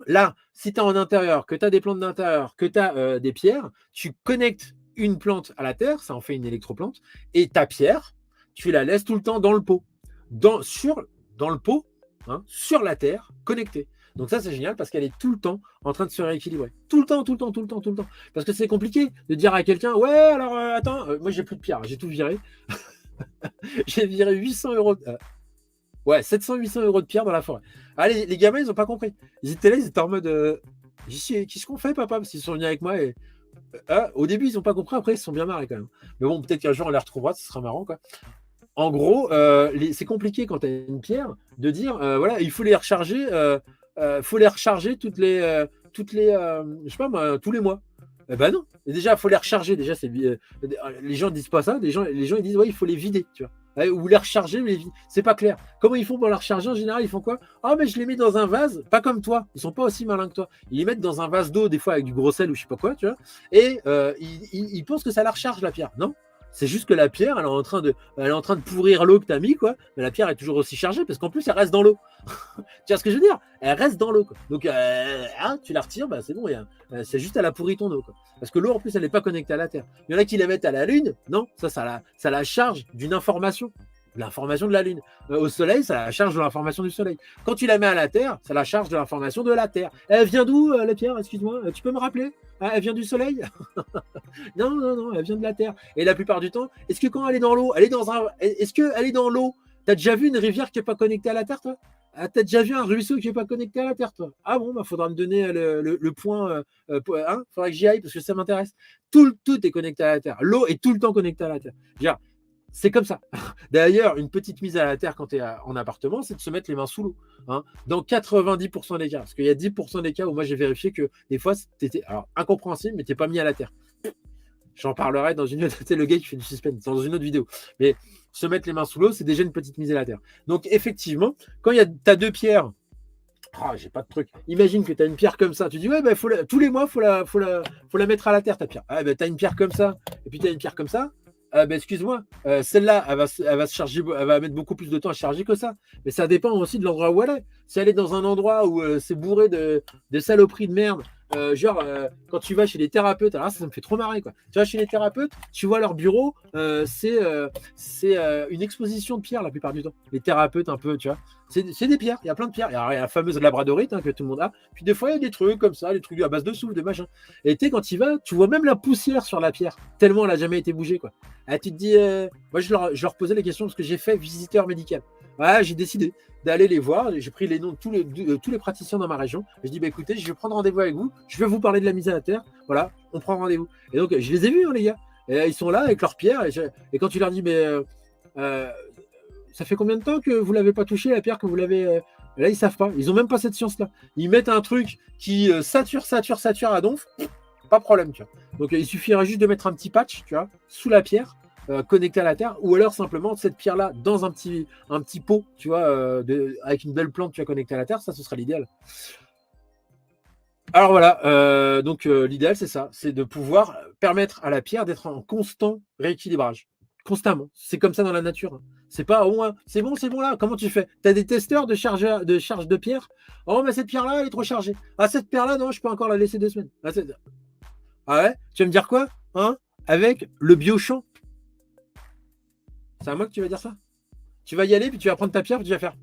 là, si tu es en intérieur, que tu as des plantes d'intérieur, que tu as des pierres, tu connectes une plante à la terre, ça en fait une électroplante, et ta pierre, tu la laisses tout le temps dans le pot. Dans le pot, hein, sur la terre, connectée. Donc ça, c'est génial parce qu'elle est tout le temps en train de se rééquilibrer. Tout le temps, tout le temps, tout le temps, tout le temps. Parce que c'est compliqué de dire à quelqu'un, ouais, alors attends, moi j'ai plus de pierre, j'ai tout viré. J'ai viré 800 euros. Ouais, 700-800 euros de pierre dans la forêt. Allez, les gamins, ils n'ont pas compris. Ils étaient là, ils étaient en mode, qu'est-ce qu'on fait, papa? Parce qu'ils sont venus avec moi et au début, ils n'ont pas compris. Après, ils se sont bien marrés quand même. Mais bon, peut-être qu'un jour, on les retrouvera, ce sera marrant, quoi. En gros, c'est compliqué quand tu as une pierre de dire, voilà, il faut les recharger. Je sais pas moi, tous les mois. Ben non. Et déjà, il faut les recharger. Déjà, les gens ne disent pas ça. Les gens ils disent, ouais, il faut les vider, tu vois. Ou les recharger, mais c'est pas clair. Comment ils font pour les recharger en général? Ils font quoi? Ah, mais je les mets dans un vase, pas comme toi. Ils sont pas aussi malins que toi. Ils les mettent dans un vase d'eau, des fois avec du gros sel ou je sais pas quoi, tu vois. Et ils pensent que ça la recharge, la pierre. Non. C'est juste que la pierre, elle est en train de pourrir l'eau que tu as mis, quoi. Mais la pierre est toujours aussi chargée parce qu'en plus, elle reste dans l'eau. Tu vois ce que je veux dire? Elle reste dans l'eau, quoi. Donc, tu la retires, bah, c'est bon, c'est juste elle a pourri ton eau, quoi. Parce que l'eau, en plus, elle n'est pas connectée à la terre. Il y en a qui la mettent à la lune. Non, ça la charge d'une information. L'information de la lune. Au soleil, ça la charge de l'information du soleil. Quand tu la mets à la terre, ça la charge de l'information de la terre. Elle vient d'où, la pierre? Excuse-moi, tu peux me rappeler? Elle vient du soleil? Non, elle vient de la terre. Et la plupart du temps, est-ce que quand elle est dans l'eau, est-ce qu'elle est dans l'eau? T'as déjà vu une rivière qui n'est pas connectée à la terre, toi? T'as déjà vu un ruisseau qui n'est pas connecté à la terre, toi? Ah bon, bah faudra me donner le point. Faudra que j'y aille parce que ça m'intéresse. Tout est connecté à la terre. L'eau est tout le temps connectée à la terre. C'est comme ça. D'ailleurs, une petite mise à la terre quand tu es en appartement, c'est de se mettre les mains sous l'eau. Hein. Dans 90% des cas, parce qu'il y a 10% des cas où moi j'ai vérifié que des fois, c'était incompréhensible, mais tu n'es pas mis à la terre. J'en parlerai dans une autre, c'est le gars qui fait du suspense, dans une autre vidéo. Mais se mettre les mains sous l'eau, c'est déjà une petite mise à la terre. Donc effectivement, quand tu as deux pierres, j'ai pas de truc. Imagine que tu as une pierre comme ça. Tu dis, ouais, bah, tous les mois, faut la mettre à la terre, ta pierre. Ah, bah, tu as une pierre comme ça, et puis tu as une pierre comme ça. Excuse-moi, celle-là, elle va se charger, elle va mettre beaucoup plus de temps à charger que ça. Mais ça dépend aussi de l'endroit où elle est. Si elle est dans un endroit où c'est bourré de saloperies de merde, quand tu vas chez les thérapeutes, alors ça me fait trop marrer, quoi. Tu vas chez les thérapeutes, tu vois leur bureau, c'est une exposition de pierres la plupart du temps. Les thérapeutes, un peu, tu vois. C'est des pierres, il y a plein de pierres. Alors, il y a la fameuse labradorite que tout le monde a. Puis des fois, il y a des trucs comme ça, des trucs à base de souffle, de machin. Et quand tu y vas, tu vois même la poussière sur la pierre, tellement elle n'a jamais été bougée, quoi. Tu te dis, moi je leur posais les questions parce que j'ai fait visiteur médical. Ouais, j'ai décidé d'aller les voir. J'ai pris les noms de tous les praticiens dans ma région. Je dis, écoutez, je vais prendre rendez-vous avec vous. Je vais vous parler de la mise à la terre. Voilà, on prend rendez-vous. Et donc, je les ai vus, les gars. Et, ils sont là avec leurs pierres. Et quand tu leur dis, mais ça fait combien de temps que vous l'avez pas touché, la pierre, que vous l'avez. Là, ils savent pas. Ils n'ont même pas cette science-là. Ils mettent un truc qui sature à donf. Pas de problème, tu vois. Donc, il suffirait juste de mettre un petit patch, tu vois, sous la pierre. Connecté à la terre, ou alors simplement cette pierre-là dans un petit pot, tu vois, avec une belle plante, tu as connecté à la terre, ça, ce serait l'idéal. Alors voilà, donc l'idéal, c'est ça, c'est de pouvoir permettre à la pierre d'être en constant rééquilibrage, constamment. C'est comme ça dans la nature. Hein. C'est pas au moins, c'est bon là, comment tu fais? Tu as des testeurs de charge de pierre? Oh, mais cette pierre-là, elle est trop chargée. Ah, cette pierre-là, non, je peux encore la laisser 2 semaines. Ah ouais? Tu vas me dire quoi? Hein? Avec le biochamp. C'est à moi que tu vas dire ça? Tu vas y aller, puis tu vas prendre ta pierre, puis tu vas faire.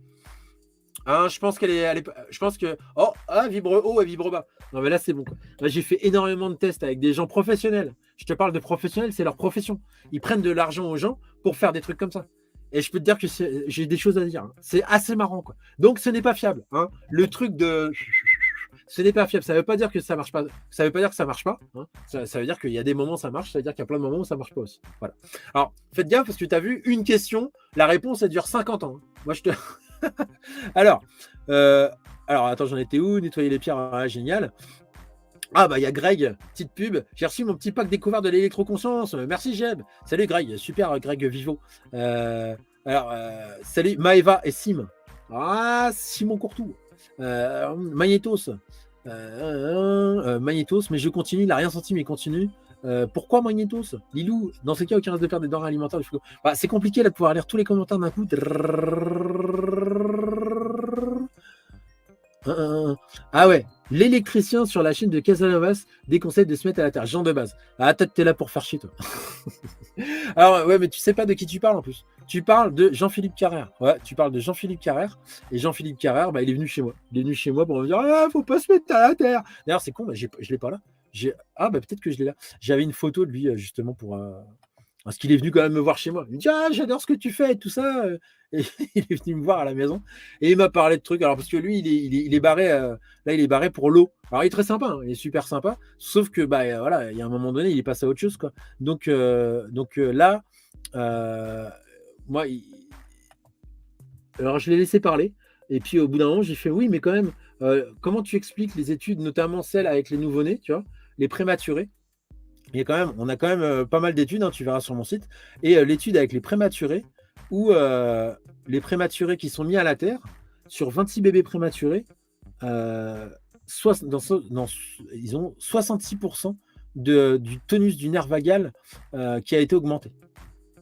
Hein, je pense qu'elle est. Je pense que. Oh, vibre haut et vibre bas. Non, mais là, c'est bon. Là, j'ai fait énormément de tests avec des gens professionnels Je te parle de professionnels, c'est leur profession. Ils prennent de l'argent aux gens pour faire des trucs comme ça. Et je peux te dire que j'ai des choses à dire. Hein. C'est assez marrant, quoi. Donc, ce n'est pas fiable. Hein. Le truc de... Ce n'est pas fiable. Ça ne veut pas dire que ça marche pas. Ça veut pas dire que ça marche pas. Hein. Ça veut dire qu'il y a des moments où ça marche. Ça veut dire qu'il y a plein de moments où ça marche pas aussi. Voilà. Alors, faites gaffe parce que tu as vu une question. La réponse, elle dure 50 ans. Hein. Moi, je te... alors, attends, j'en étais où? Nettoyer les pierres. Ah, génial. Ah bah il y a Greg, petite pub. J'ai reçu mon petit pack découvert de l'électroconscience. Merci Jeb. Salut Greg, super Greg Vivo. Salut Maeva et Sim. Ah Simon Courtou. Magnétos. Magnétos, mais je continue, il n'a rien senti mais il continue. Pourquoi Magnétos? Lilou, dans ce cas, aucun risque de perdre des denrées alimentaires. Bah, c'est compliqué là de pouvoir lire tous les commentaires d'un coup. Ah ouais, l'électricien sur la chaîne de Casanovas déconseille de se mettre à la terre. Jean de base. Ah, peut-être t'es là pour faire chier, toi. Alors, ouais, mais tu sais pas de qui tu parles en plus. Tu parles de Jean-Philippe Carrère. Ouais, tu parles de Jean-Philippe Carrère. Et Jean-Philippe Carrère, bah, il est venu chez moi. Il est venu chez moi pour me dire ah, faut pas se mettre à la terre. D'ailleurs, c'est con, bah, je l'ai pas là. Ah, bah, peut-être que je l'ai là. J'avais une photo de lui, justement, pour. Parce qu'il est venu quand même me voir chez moi. Il me dit ah, j'adore ce que tu fais et tout ça. Et il est venu me voir à la maison et il m'a parlé de trucs. Alors, parce que lui, il est barré, là, il est barré pour l'eau. Alors, il est très sympa, hein, il est super sympa. Sauf que, bah, voilà, il y a un moment donné, il est passé à autre chose, quoi. Donc là, moi, alors, je l'ai laissé parler. Et puis, au bout d'un moment, j'ai fait oui, mais quand même, comment tu expliques les études, notamment celles avec les nouveau-nés, tu vois, les prématurés? On a quand même pas mal d'études, hein, tu verras sur mon site. Et l'étude avec les prématurés, où les prématurés qui sont mis à la terre, sur 26 bébés prématurés, ils ont 66% du tonus du nerf vagal qui a été augmenté.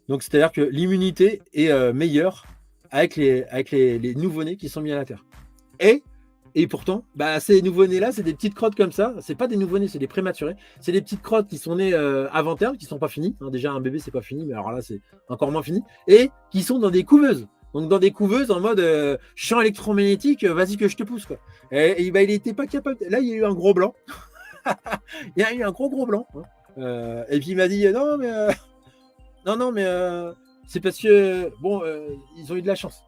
Donc, c'est-à-dire que l'immunité est meilleure avec les nouveau-nés qui sont mis à la terre. Et pourtant, bah, ces nouveau-nés-là, c'est des petites crottes comme ça. C'est pas des nouveau-nés, c'est des prématurés. C'est des petites crottes qui sont nées avant terme, qui sont pas finies. Hein, déjà, un bébé, c'est pas fini, mais alors là, c'est encore moins fini. Et qui sont dans des couveuses. Donc, dans des couveuses en mode champ électromagnétique, vas-y que je te pousse, quoi. Et bah, il n'était pas capable. Là, il y a eu un gros blanc. Il y a eu un gros blanc. Hein. Et puis, il m'a dit non, mais c'est parce que, bon, ils ont eu de la chance.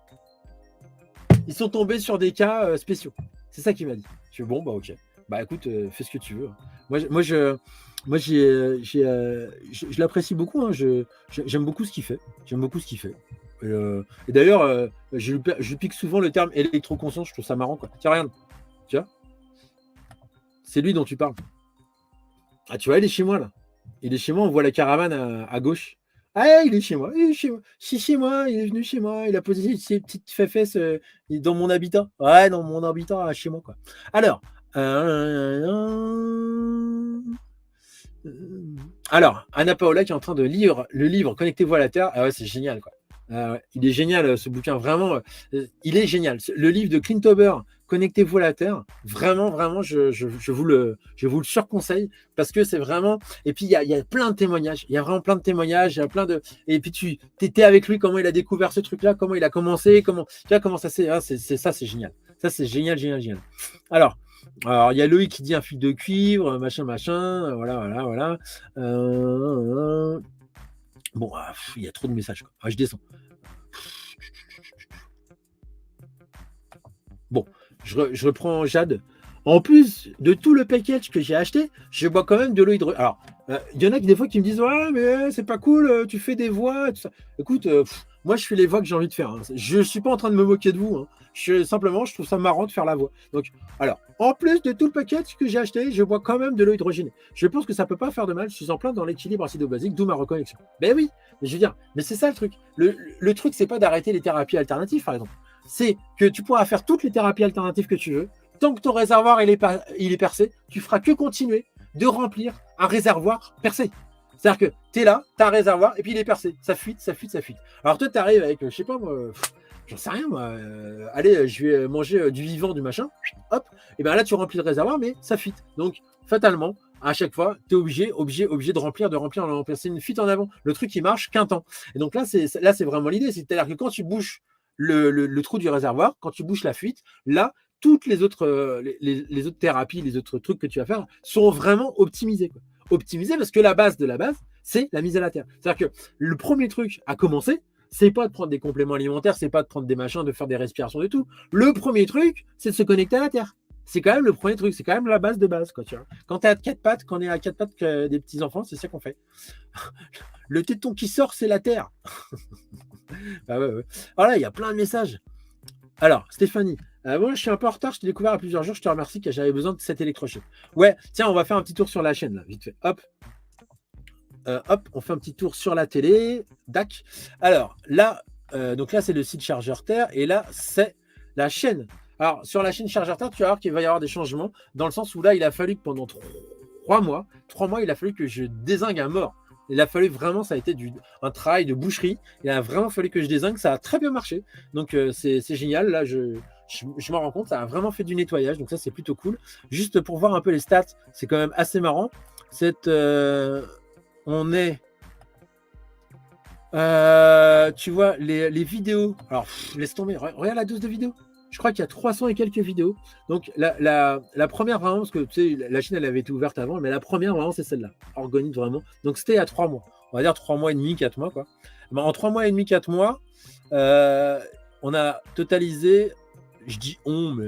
Ils sont tombés sur des cas spéciaux. C'est ça qu'il m'a dit. Je dis bon, bah ok. Bah écoute, fais ce que tu veux. Je l'apprécie beaucoup. Hein. J'aime beaucoup ce qu'il fait. Et d'ailleurs, je pique souvent le terme électroconscience. Je trouve ça marrant, quoi. Tiens, regarde. Tu vois, c'est lui dont tu parles. Ah, tu vois, il est chez moi là. Il est chez moi. On voit la caravane à gauche. Ah, il est chez moi. C'est chez moi. Il est venu chez moi. Il a posé ses petites fesses dans mon habitat. Ouais, dans mon habitat chez moi, quoi. Alors, Anna Paola qui est en train de lire le livre Connectez-vous à la Terre. Ah ouais, c'est génial, quoi. Il est génial, ce bouquin. Vraiment, il est génial. Le livre de Clint Ober, Connectez-vous à la Terre. Vraiment, je vous le surconseille parce que c'est vraiment. Et puis, il y a plein de témoignages. Il y a vraiment plein de témoignages. Il y a plein de. Et puis, tu étais avec lui, comment il a découvert ce truc-là, comment il a commencé, tu vois, comment ça s'est. C'est génial. Ça, c'est génial. Alors, il y a Loïc qui dit un fil de cuivre, machin. Voilà. Bon, il y a trop de messages, quoi. Ah, je descends. Bon, je reprends Jade. En plus de tout le package que j'ai acheté, je bois quand même de l'eau hydrogène. Alors, il y en a qui des fois qui me disent ouais, mais c'est pas cool, tu fais des voix, tout ça. Écoute, moi je fais les voix que j'ai envie de faire. Hein. Je suis pas en train de me moquer de vous. Hein. Simplement, je trouve ça marrant de faire la voix. Donc, alors, en plus de tout le package que j'ai acheté, je bois quand même de l'eau hydrogénée. Je pense que ça peut pas faire de mal. Je suis en plein dans l'équilibre acido-basique, d'où ma reconnexion. Ben oui, mais je veux dire, mais c'est ça le truc. Le truc, c'est pas d'arrêter les thérapies alternatives, par exemple. C'est que tu pourras faire toutes les thérapies alternatives que tu veux. Tant que ton réservoir il est percé, tu feras que continuer de remplir un réservoir percé. C'est-à-dire que tu es là, tu as un réservoir, et puis il est percé. Ça fuite. Alors toi, tu arrives avec, je sais pas moi, j'en sais rien moi, allez, je vais manger du vivant, du machin, hop, et bien là, tu remplis le réservoir, mais ça fuite. Donc, fatalement, à chaque fois, tu es obligé de remplir. C'est une fuite en avant. Le truc, il marche qu'un temps. Et donc là, c'est vraiment l'idée. C'est-à-dire que quand tu bouches le trou du réservoir, quand tu bouches la fuite, là, toutes les autres thérapies, les autres trucs que tu vas faire sont vraiment optimisés, quoi. optimiser parce que la base de la base, c'est la mise à la terre. C'est-à-dire que le premier truc à commencer, c'est pas de prendre des compléments alimentaires, c'est pas de prendre des machins, de faire des respirations et tout. Le premier truc, c'est de se connecter à la terre. C'est quand même le premier truc, c'est quand même la base de base, quoi, tu vois. Quand t'es à quatre pattes, quand on est à quatre pattes des petits enfants, c'est ça qu'on fait. Le téton qui sort, c'est la terre. Ah ouais, ouais. Voilà, il y a plein de messages. Alors, Stéphanie, moi je suis un peu en retard, je t'ai découvert à plusieurs jours, je te remercie car j'avais besoin de cet électrochoc. Ouais, tiens, on va faire un petit tour sur la chaîne, là, vite fait. Hop. Hop, on fait un petit tour sur la télé. Dac. Alors, là, donc là, c'est le site Chargeur Terre et là, c'est la chaîne. Alors, sur la chaîne Chargeur Terre, tu vas voir qu'il va y avoir des changements dans le sens où là, il a fallu que pendant 3 mois, il a fallu que je dézingue un mort. Il a fallu vraiment, ça a été un travail de boucherie. Il a vraiment fallu que je dézingue. Ça a très bien marché. Donc, c'est génial. Là, je m'en rends compte. Ça a vraiment fait du nettoyage. Donc, ça, c'est plutôt cool. Juste pour voir un peu les stats, c'est quand même assez marrant. On est. Tu vois, les vidéos. Alors, laisse tomber. Regarde la dose de vidéos. Je crois qu'il y a 300 et quelques vidéos. Donc, la première, vraiment, parce que tu sais, la chaîne, elle avait été ouverte avant, mais la première, vraiment, c'est celle-là. Organique, vraiment. Donc, c'était à 3 mois. On va dire 3 mois et demi, 4 mois, quoi. Ben, en 3 mois et demi, 4 mois, on a totalisé, je dis mais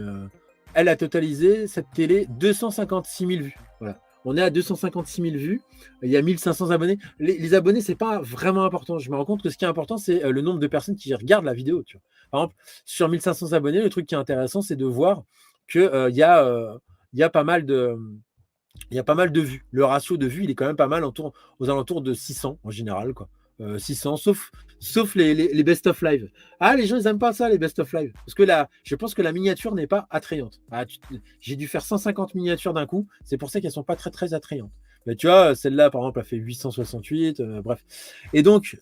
elle a totalisé, cette télé, 256 000 vues. Voilà. On est à 256 000 vues. Il y a 1500 abonnés. Les abonnés, c'est pas vraiment important. Je me rends compte que ce qui est important, c'est le nombre de personnes qui regardent la vidéo. Tu vois. Par exemple, sur 1500 abonnés, le truc qui est intéressant, c'est de voir qu'il y a pas mal de vues. Le ratio de vues, il est quand même pas mal aux alentours de 600 en général, quoi. 600, sauf les best-of live. Ah, les gens, ils n'aiment pas ça, les best-of live. Parce que là, je pense que la miniature n'est pas attrayante. Ah, j'ai dû faire 150 miniatures d'un coup. C'est pour ça qu'elles ne sont pas très, très attrayantes. Mais tu vois, celle-là, par exemple, a fait 868. Bref. Et donc,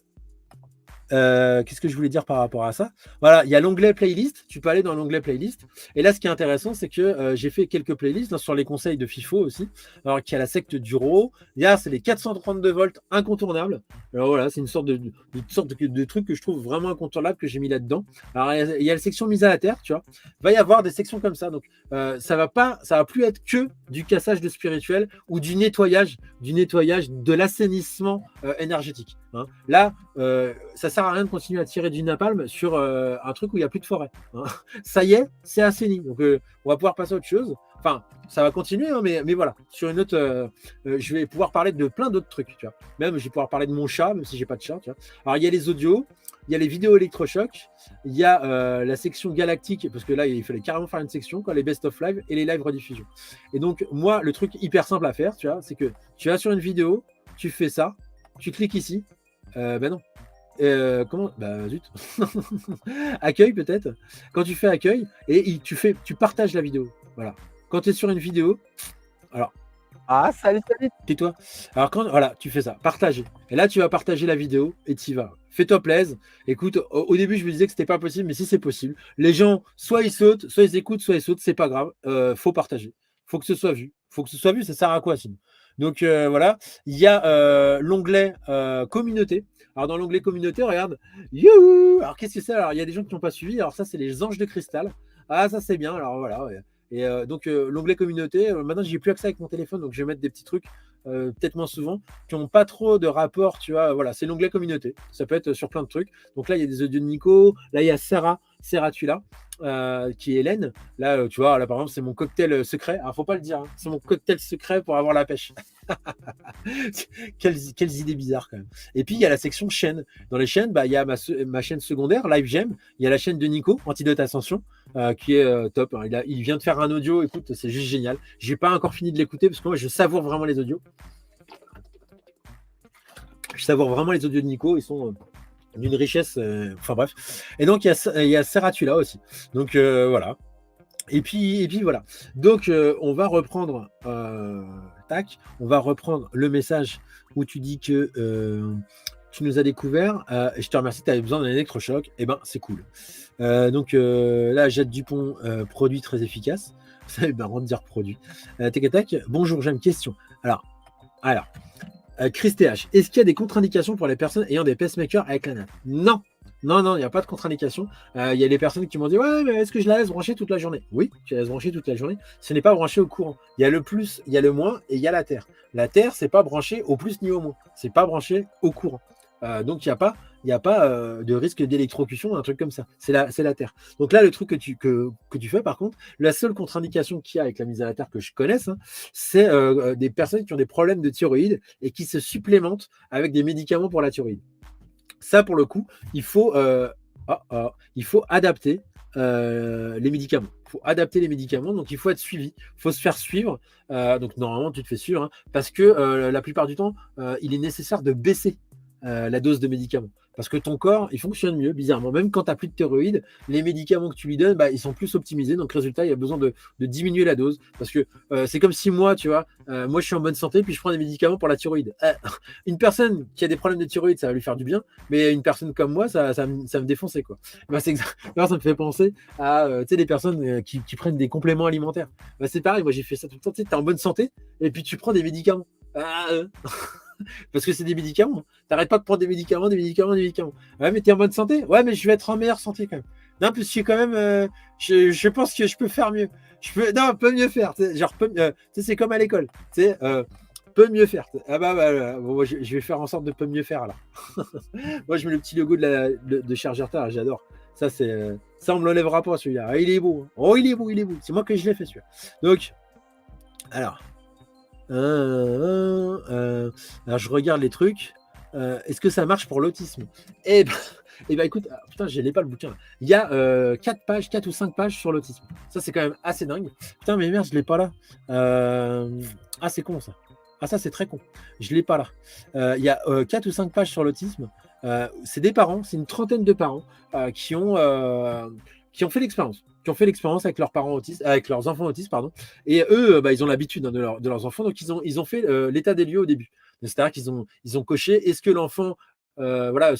qu'est-ce que je voulais dire par rapport à ça? Voilà, il y a l'onglet playlist. Tu peux aller dans l'onglet playlist. Et là, ce qui est intéressant, c'est que j'ai fait quelques playlists sur les conseils de FIFO aussi. Alors qu'il y a la secte du RAW. C'est les 432 volts incontournables. Alors voilà, c'est une sorte de truc que je trouve vraiment incontournable que j'ai mis là-dedans. Alors il y a la section mise à la terre, tu vois. Il va y avoir des sections comme ça. Donc ça va plus être que du cassage de spirituel ou du nettoyage de l'assainissement énergétique. Hein. Là, ça sert à rien de continuer à tirer du napalm sur un truc où il n'y a plus de forêt. Hein. Ça y est, c'est assaini. Donc, on va pouvoir passer à autre chose. Enfin, ça va continuer, hein, mais voilà. Sur une autre, je vais pouvoir parler de plein d'autres trucs. Tu vois. Même, je vais pouvoir parler de mon chat, même si j'ai pas de chat. Tu vois. Alors, il y a les audios, il y a les vidéos électrochocs, il y a la section galactique, parce que là, il fallait carrément faire une section, les best-of live et les live rediffusions. Et donc, moi, le truc hyper simple à faire, tu vois, c'est que tu vas sur une vidéo, tu fais ça, tu cliques ici. Ben non. Comment? Bah zut. Accueil peut-être. Quand tu fais accueil et tu partages la vidéo. Voilà. Quand tu es sur une vidéo, alors. Ah, salut. Tais-toi. Alors voilà, tu fais ça, partager. Et là, tu vas partager la vidéo et tu y vas. Fais-toi plaisir. Écoute, au début, je me disais que c'était pas possible, mais si c'est possible, les gens, soit ils sautent, soit ils écoutent, soit ils sautent, c'est pas grave. Faut partager. Faut que ce soit vu. Ça sert à quoi sinon? Donc voilà, il y a l'onglet communauté. Alors dans l'onglet communauté, regarde, youhou. Alors qu'est-ce que c'est? Alors il y a des gens qui n'ont pas suivi. Alors ça, c'est les anges de cristal. Ah ça c'est bien. Alors voilà. Ouais. Et donc l'onglet communauté, maintenant j'ai plus accès avec mon téléphone, donc je vais mettre des petits trucs peut-être moins souvent qui n'ont pas trop de rapport, tu vois. Voilà, c'est l'onglet communauté. Ça peut être sur plein de trucs. Donc là il y a des audios de Nico. Là il y a Sarah Tula. Qui est Hélène. Là, tu vois, là par exemple, c'est mon cocktail secret. Alors, faut pas le dire, hein. C'est mon cocktail secret pour avoir la pêche. quelles idées bizarres quand même. Et puis il y a la section chaîne. Dans les chaînes, il y a ma chaîne secondaire, Live Gem. Il y a la chaîne de Nico, Antidote Ascension, qui est top. Hein. Il vient de faire un audio. Écoute, c'est juste génial. J'ai pas encore fini de l'écouter parce que moi, je savoure vraiment les audios. Je savoure vraiment les audios de Nico. Ils sont d'une richesse, enfin bref. Et donc il y a Serratula aussi. Donc voilà. Et puis voilà. Donc on va reprendre on va reprendre le message où tu dis que tu nous as découvert. Et je te remercie, tu avais besoin d'un électrochoc. Eh ben c'est cool. Donc là, Jade Dupont, produit très efficace. Ça va marrant de dire produit. Tac tac. Bonjour, j'ai une question. Alors. Chris TH, est-ce qu'il y a des contre-indications pour les personnes ayant des pacemakers avec la nappe? Non, Non, non, il n'y a pas de contre-indication. Il y a des personnes qui m'ont dit ouais, mais est-ce que je la laisse brancher toute la journée? Oui, tu la laisses brancher toute la journée. Ce n'est pas branché au courant. Il y a le plus, il y a le moins et il y a la terre. La terre, c'est pas branché au plus ni au moins. C'est pas branché au courant. Donc il y a pas de risque d'électrocution, un truc comme ça. C'est la terre. Donc là, le truc que tu fais, par contre, la seule contre-indication qu'il y a avec la mise à la terre que je connaisse, hein, c'est des personnes qui ont des problèmes de thyroïde et qui se supplémentent avec des médicaments pour la thyroïde. Ça, pour le coup, il faut adapter les médicaments. Il faut adapter les médicaments, donc il faut être suivi. Il faut se faire suivre. Donc normalement, tu te fais suivre, hein, parce que la plupart du temps, il est nécessaire de baisser la dose de médicaments. Parce que ton corps, il fonctionne mieux, bizarrement. Même quand tu n'as plus de thyroïde, les médicaments que tu lui donnes, bah, ils sont plus optimisés. Donc, résultat, il y a besoin de diminuer la dose. Parce que c'est comme si moi, tu vois, moi, je suis en bonne santé, puis je prends des médicaments pour la thyroïde. Une personne qui a des problèmes de thyroïde, ça va lui faire du bien. Mais une personne comme moi, ça me défonçait, quoi. Bah, ça me fait penser à des personnes qui prennent des compléments alimentaires. Bah, c'est pareil, moi, j'ai fait ça tout le temps. Tu es en bonne santé, et puis tu prends des médicaments. Parce que c'est des médicaments. T'arrêtes pas de prendre des médicaments, des médicaments, des médicaments. Ouais, mais t'es en bonne santé? Ouais, mais je vais être en meilleure santé quand même. Non, parce que je suis quand même. Je pense que je peux faire mieux. Non, peut mieux faire. Genre, c'est comme à l'école. Peut mieux faire. Ah bah, bon, moi, je vais faire en sorte de peu mieux faire là. Moi, je mets le petit logo de Charger Terre, j'adore. Ça, ça, on me l'enlèvera pas celui-là. Ah, il est beau. Oh, il est beau, il est beau. C'est moi que je l'ai fait celui-là. Donc, alors. Alors je regarde les trucs. Est-ce que ça marche pour l'autisme? Eh ben, écoute, putain, je n'ai pas le bouquin. Il y a 4 ou 5 pages sur l'autisme. Ça, c'est quand même assez dingue. Putain, mais merde, je ne l'ai pas là. Ah, c'est con ça. Ah, ça, c'est très con. Je ne l'ai pas là. Il y a 4 ou 5 pages sur l'autisme. C'est des parents, c'est une trentaine de parents qui ont fait l'expérience. Qui ont fait l'expérience avec leurs parents autistes, avec leurs enfants autistes, pardon. Et eux, ils ont l'habitude, hein, de leurs enfants, donc ils ont fait l'état des lieux au début. C'est-à-dire qu'ils ont coché, est-ce que l'enfant, voilà,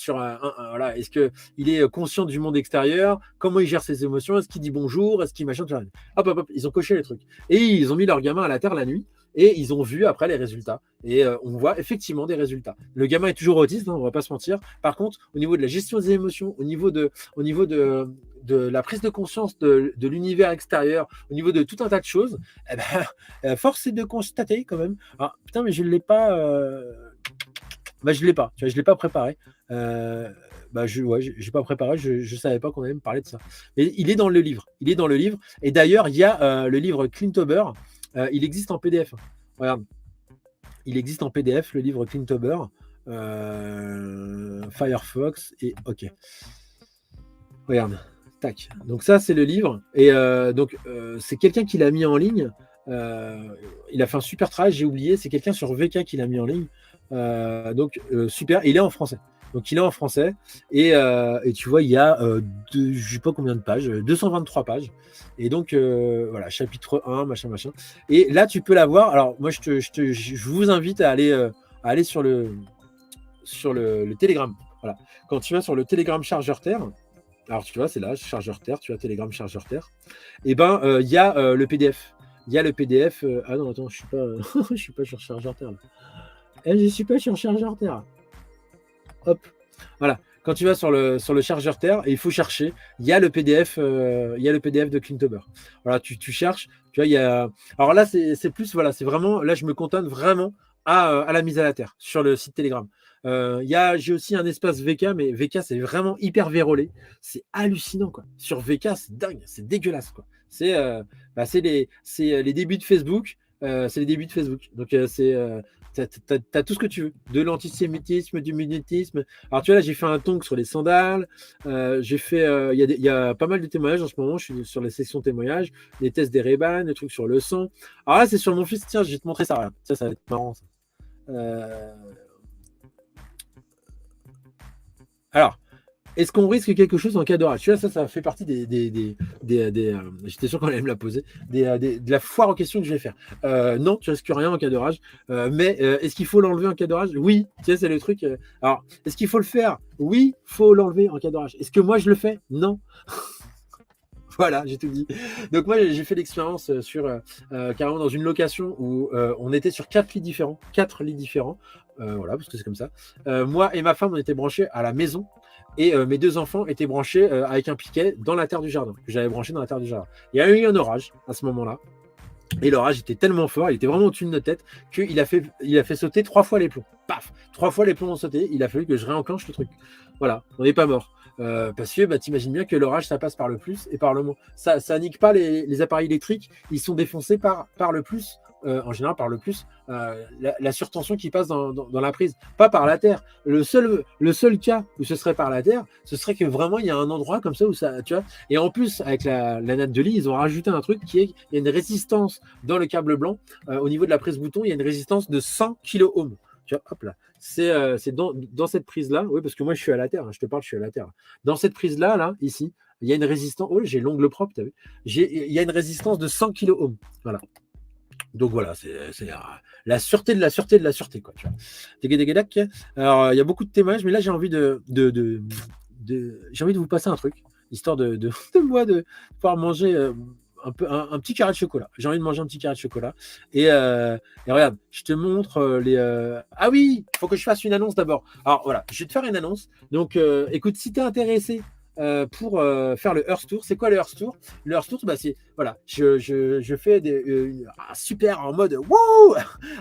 voilà, est-ce qu'il est conscient du monde extérieur, comment il gère ses émotions, est-ce qu'il dit bonjour, est-ce qu'il machin, hop, ils ont coché les trucs. Et ils ont mis leur gamin à la terre la nuit, et ils ont vu après les résultats. Et on voit effectivement des résultats. Le gamin est toujours autiste, hein, on ne va pas se mentir. Par contre, au niveau de la gestion des émotions, au niveau de la prise de conscience de l'univers extérieur, au niveau de tout un tas de choses, eh ben, force est de constater quand même. Ah, putain, mais je ne l'ai pas. Je ne l'ai pas. Tu vois, je ne l'ai pas préparé. Je n'ai pas préparé. Je ne savais pas qu'on allait me parler de ça. Mais il est dans le livre. Il est dans le livre. Et d'ailleurs, il y a le livre Cleantober. Il existe en PDF. Regarde. Il existe en PDF, le livre Cleantober. Firefox et OK. Regarde. Tac. Donc ça, c'est le livre. Et c'est quelqu'un qui l'a mis en ligne. Il a fait un super travail, j'ai oublié. C'est quelqu'un sur VK qui l'a mis en ligne. Super. Il est en français. Donc il est en français. Et tu vois, il y a je ne sais pas combien de pages, 223 pages. Et donc, voilà, chapitre 1, machin. Et là, tu peux l'avoir. Alors, moi, je vous invite à aller sur le Telegram. Voilà. Quand tu vas sur le Telegram Charger Terre, alors tu vois, c'est là, Charger Terre, tu as Telegram Charger Terre. Et ben, il y a le PDF. Il y a le PDF. Ah non, attends, je suis pas, je suis pas sur Charger Terre. Je suis pas sur Charger Terre. Hop, voilà. Quand tu vas sur le Charger Terre, et il faut chercher, il y a le PDF, de Cleantober. Voilà, tu cherches. Tu vois, il y a. Alors là, c'est plus, voilà, c'est vraiment. Là, je me contente vraiment à la mise à la terre sur le site Telegram. J'ai aussi un espace VK, mais VK, c'est vraiment hyper vérolé. C'est hallucinant, quoi. Sur VK, c'est dingue, c'est dégueulasse, quoi. C'est les débuts de Facebook. C'est les débuts de Facebook. Donc, t'as tout ce que tu veux. De l'antisémitisme, du militantisme. Alors, tu vois, là, j'ai fait un tonk sur les sandales. J'ai fait. Il y a pas mal de témoignages en ce moment. Je suis sur les sessions témoignages, les tests des Ray-Ban, des trucs sur le sang. Alors là, c'est sur mon fils. Tiens, je vais te montrer ça. Là. Ça va être marrant. Ça. Alors, est-ce qu'on risque quelque chose en cas d'orage? Tu vois, ça fait partie j'étais sûr qu'on allait me la poser, de la foire aux questions que je vais faire. Non, tu risques rien en cas d'orage. Mais est-ce qu'il faut l'enlever en cas d'orage? Oui, tu sais, c'est le truc. Alors, est-ce qu'il faut le faire? Oui, il faut l'enlever en cas d'orage. Est-ce que moi, je le fais? Non. Voilà, j'ai tout dit. Donc moi, j'ai fait l'expérience sur carrément dans une location où on était sur 4 lits différents. Voilà, parce que c'est comme ça. Moi et ma femme, on était branchés à la maison. Et mes 2 enfants étaient branchés avec un piquet dans la terre du jardin, que j'avais branché dans la terre du jardin. Il y a eu un orage à ce moment-là. Et l'orage était tellement fort, il était vraiment au-dessus de notre tête, qu'il a fait sauter 3 fois les plombs. Paf, 3 fois les plombs ont sauté. Il a fallu que je réenclenche le truc. Voilà, on n'est pas mort. Parce que t'imagines bien que l'orage, ça passe par le plus et par le moins. Ça nique pas les appareils électriques, ils sont défoncés par le plus. En général, par le plus, la surtension qui passe dans la prise, pas par la terre. Le seul cas où ce serait par la terre, ce serait que vraiment il y a un endroit comme ça où ça, tu vois. Et en plus, avec la natte de lit, ils ont rajouté un truc qui est, il y a une résistance dans le câble blanc. Au niveau de la prise bouton, il y a une résistance de 100 kOhms. Tu vois, hop là. C'est dans cette prise-là, oui, parce que moi je suis à la terre, hein, je te parle, je suis à la terre. Dans cette prise-là, là, ici, il y a une résistance. Oh, j'ai l'ongle propre, tu as vu. Il y a une résistance de 100 kOhms. Voilà. Donc voilà, c'est la sûreté de la sûreté de la sûreté, quoi. Tu vois. Alors, il y a beaucoup de témoignages, mais là, j'ai envie j'ai envie de vous passer un truc, histoire de pouvoir manger un petit carré de chocolat. J'ai envie de manger un petit carré de chocolat. Et regarde, je te montre les. Ah oui, il faut que je fasse une annonce d'abord. Alors voilà, je vais te faire une annonce. Donc écoute, si tu es intéressé pour faire le Earth Tour. C'est quoi le Earth Tour? Le Earth Tour, bah, c'est voilà, je fais un super en mode wouh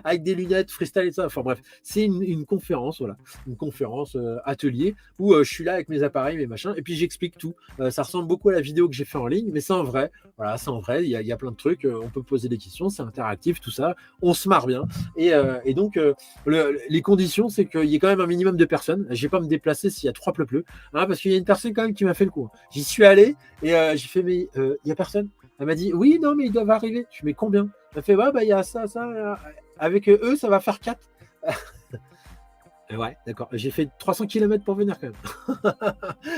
avec des lunettes freestyle et ça. Enfin bref, c'est une conférence, voilà, une conférence atelier où je suis là avec mes appareils, mes machins, et puis j'explique tout. Ça ressemble beaucoup à la vidéo que j'ai fait en ligne, mais c'est en vrai. Voilà, c'est en vrai. Il y a plein de trucs. On peut poser des questions, c'est interactif, tout ça. On se marre bien. Et donc les conditions, c'est qu'il y ait quand même un minimum de personnes. Je vais pas me déplacer s'il y a 3 pleu, hein, parce qu'il y a une personne quand même qui m'a fait le coup. J'y suis allé et j'ai fait, mais il n'y a personne. Elle m'a dit, oui, non, mais ils doivent arriver. Je fais, mais combien? Elle fait, ouais, bah, il y a ça. Avec eux, ça va faire 4. Ouais, d'accord. J'ai fait 300 km pour venir quand même.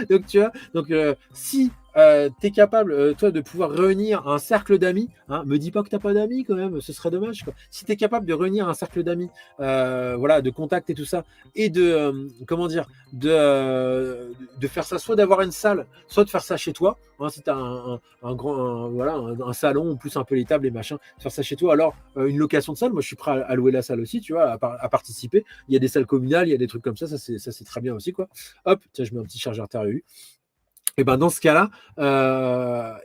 Donc, tu vois, donc, si tu es capable, toi, de pouvoir réunir un cercle d'amis, hein, me dis pas que tu n'as pas d'amis quand même, ce serait dommage, quoi. Si tu es capable de réunir un cercle d'amis, voilà, de contacts et tout ça, et de, comment dire, de faire ça, soit d'avoir une salle, soit de faire ça chez toi, hein, si tu as un salon, plus un peu les tables et machin, faire ça chez toi, alors une location de salle, moi je suis prêt à louer la salle aussi, tu vois, à participer. Il y a des salles communales, il y a des trucs comme ça c'est très bien aussi, quoi. Hop, tiens, je mets un petit chargeur TRU. Et ben dans ce cas-là,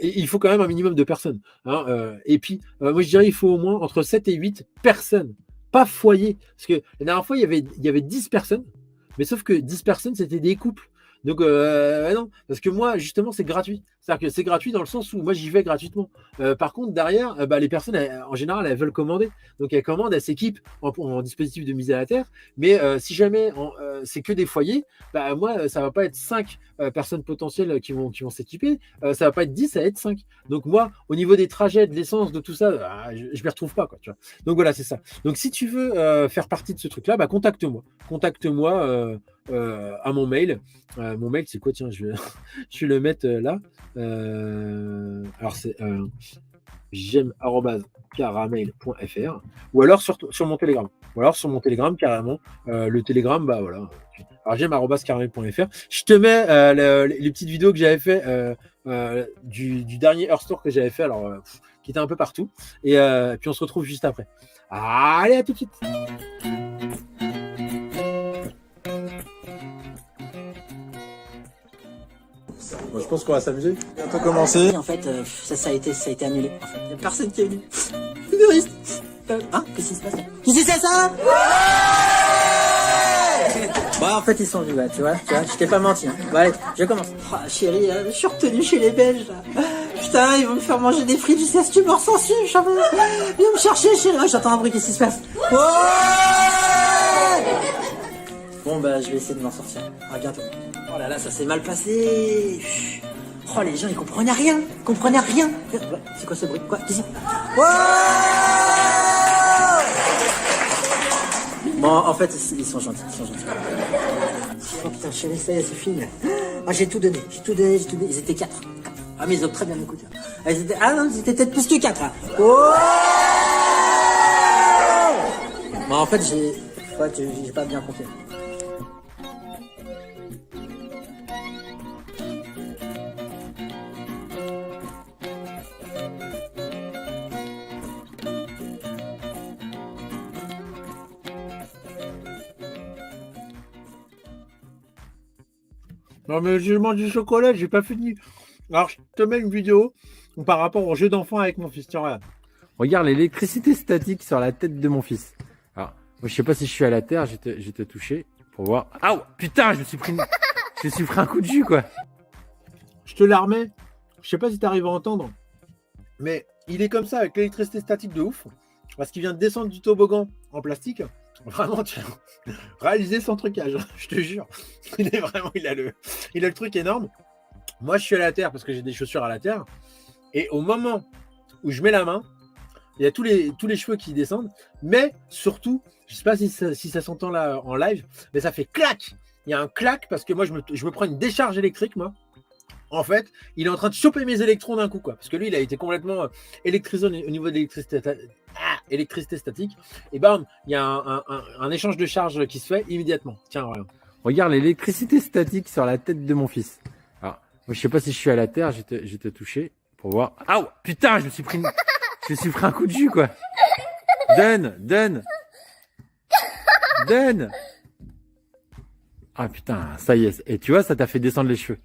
il faut quand même un minimum de personnes, hein, et puis, moi je dirais il faut au moins entre 7 et 8 personnes, pas foyer. Parce que la dernière fois, il y avait 10 personnes, mais sauf que 10 personnes, c'était des couples. Donc non, parce que moi, justement, c'est gratuit. C'est-à-dire que c'est gratuit dans le sens où moi, j'y vais gratuitement. Par contre, derrière, les personnes, en général, elles veulent commander. Donc elles commandent, elles s'équipent en dispositif de mise à la terre. Mais si jamais c'est que des foyers, moi, ça va pas être 5 personnes potentielles qui vont s'équiper. Ça va pas être 10, ça va être 5. Donc moi, au niveau des trajets, de l'essence, de tout ça, je m'y retrouve pas, quoi, tu vois. Donc voilà, c'est ça. Donc si tu veux faire partie de ce truc-là, contacte-moi. Contacte-moi à mon mail. Mon mail, c'est quoi? Tiens, je vais le mettre là. Alors, c'est gem@caramel.fr ou alors sur mon Telegram. Ou alors sur mon Telegram, carrément. Le Telegram, bah voilà. Alors, gem@caramel.fr. Je te mets les petites vidéos que j'avais fait du dernier Earth Tour que j'avais fait, alors qui était un peu partout. Et puis, on se retrouve juste après. Allez, à tout de suite. Bon, je pense qu'on va s'amuser. Bientôt commencer. En fait, ça a été annulé. En fait, il n'y a personne qui est venu. Humoriste. Hein? Qu'est-ce qui se passe? Qu'est-ce que c'est ça? Bah, en fait, ils sont venus, tu vois, je t'ai pas menti. Hein. Bon, allez, je commence. Oh, chérie, je suis retenu chez les Belges, là. Putain, ils vont me faire manger des frites jusqu'à ce que tu me ressens suivre. Viens me chercher, chérie. Oh, j'entends un bruit, qu'est-ce qui se passe? Ouais. Bon, bah, je vais essayer de m'en sortir. À bientôt. Oh là là, ça s'est mal passé. Oh, les gens, ils comprenaient rien. Ils comprenaient rien. C'est quoi ce bruit? Quoi? Qu'est-ce que c'est? Ouais. Bon, en fait, ils sont gentils. Oh putain, chérie, ça y est, c'est fini. Ah, j'ai tout donné. Ils étaient 4. Ah, mais ils ont très bien écouté. Ah non, ils étaient peut-être plus que 4. Hein. Oh. Bon, en fait, j'ai pas bien compté. Non, mais je mange du chocolat, j'ai pas fini. Alors, je te mets une vidéo par rapport au jeu d'enfant avec mon fils. Tiens, regarde. Regarde l'électricité statique sur la tête de mon fils. Alors, moi, je sais pas si je suis à la terre, je vais te toucher pour voir. Ah, putain, je me suis pris un coup de jus, quoi. Je te la remets. Je sais pas si tu arrives à entendre, mais il est comme ça avec l'électricité statique de ouf, parce qu'il vient de descendre du toboggan en plastique. Vraiment, tu as réalisé sans trucage, je te jure. Il a le truc énorme. Moi, je suis à la terre parce que j'ai des chaussures à la terre. Et au moment où je mets la main, il y a tous les cheveux qui descendent. Mais surtout, je ne sais pas si ça s'entend là en live, mais ça fait clac. Il y a un clac parce que moi, je me prends une décharge électrique, moi. En fait, il est en train de choper mes électrons d'un coup, quoi. Parce que lui, il a été complètement électrisé au niveau de l'électricité statique. Et bam, il y a un échange de charge qui se fait immédiatement. Tiens, regarde. Regarde l'électricité statique sur la tête de mon fils. Alors, moi, je sais pas si je suis à la terre, je vais te toucher pour voir. Ah, putain, je me suis pris un coup de jus, quoi. Donne. Ah putain, ça y est. Et tu vois, ça t'a fait descendre les cheveux.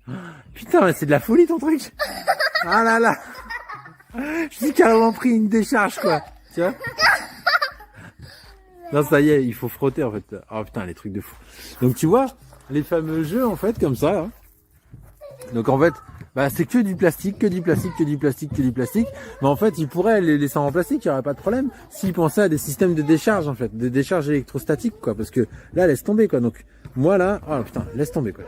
Putain, c'est de la folie ton truc. Ah là là. Je suis carrément pris une décharge, quoi. Tu vois? Non, ça y est, il faut frotter, en fait. Oh putain, les trucs de fou. Donc tu vois, les fameux jeux, en fait, comme ça. Hein. Donc en fait, bah, c'est que du plastique. Mais en fait, ils pourraient les laisser en plastique, il n'y aurait pas de problème. S'ils pensaient à des systèmes de décharge, en fait. De décharge électrostatique, quoi. Parce que là, laisse tomber, quoi. Donc, moi, là, oh putain, laisse tomber, quoi.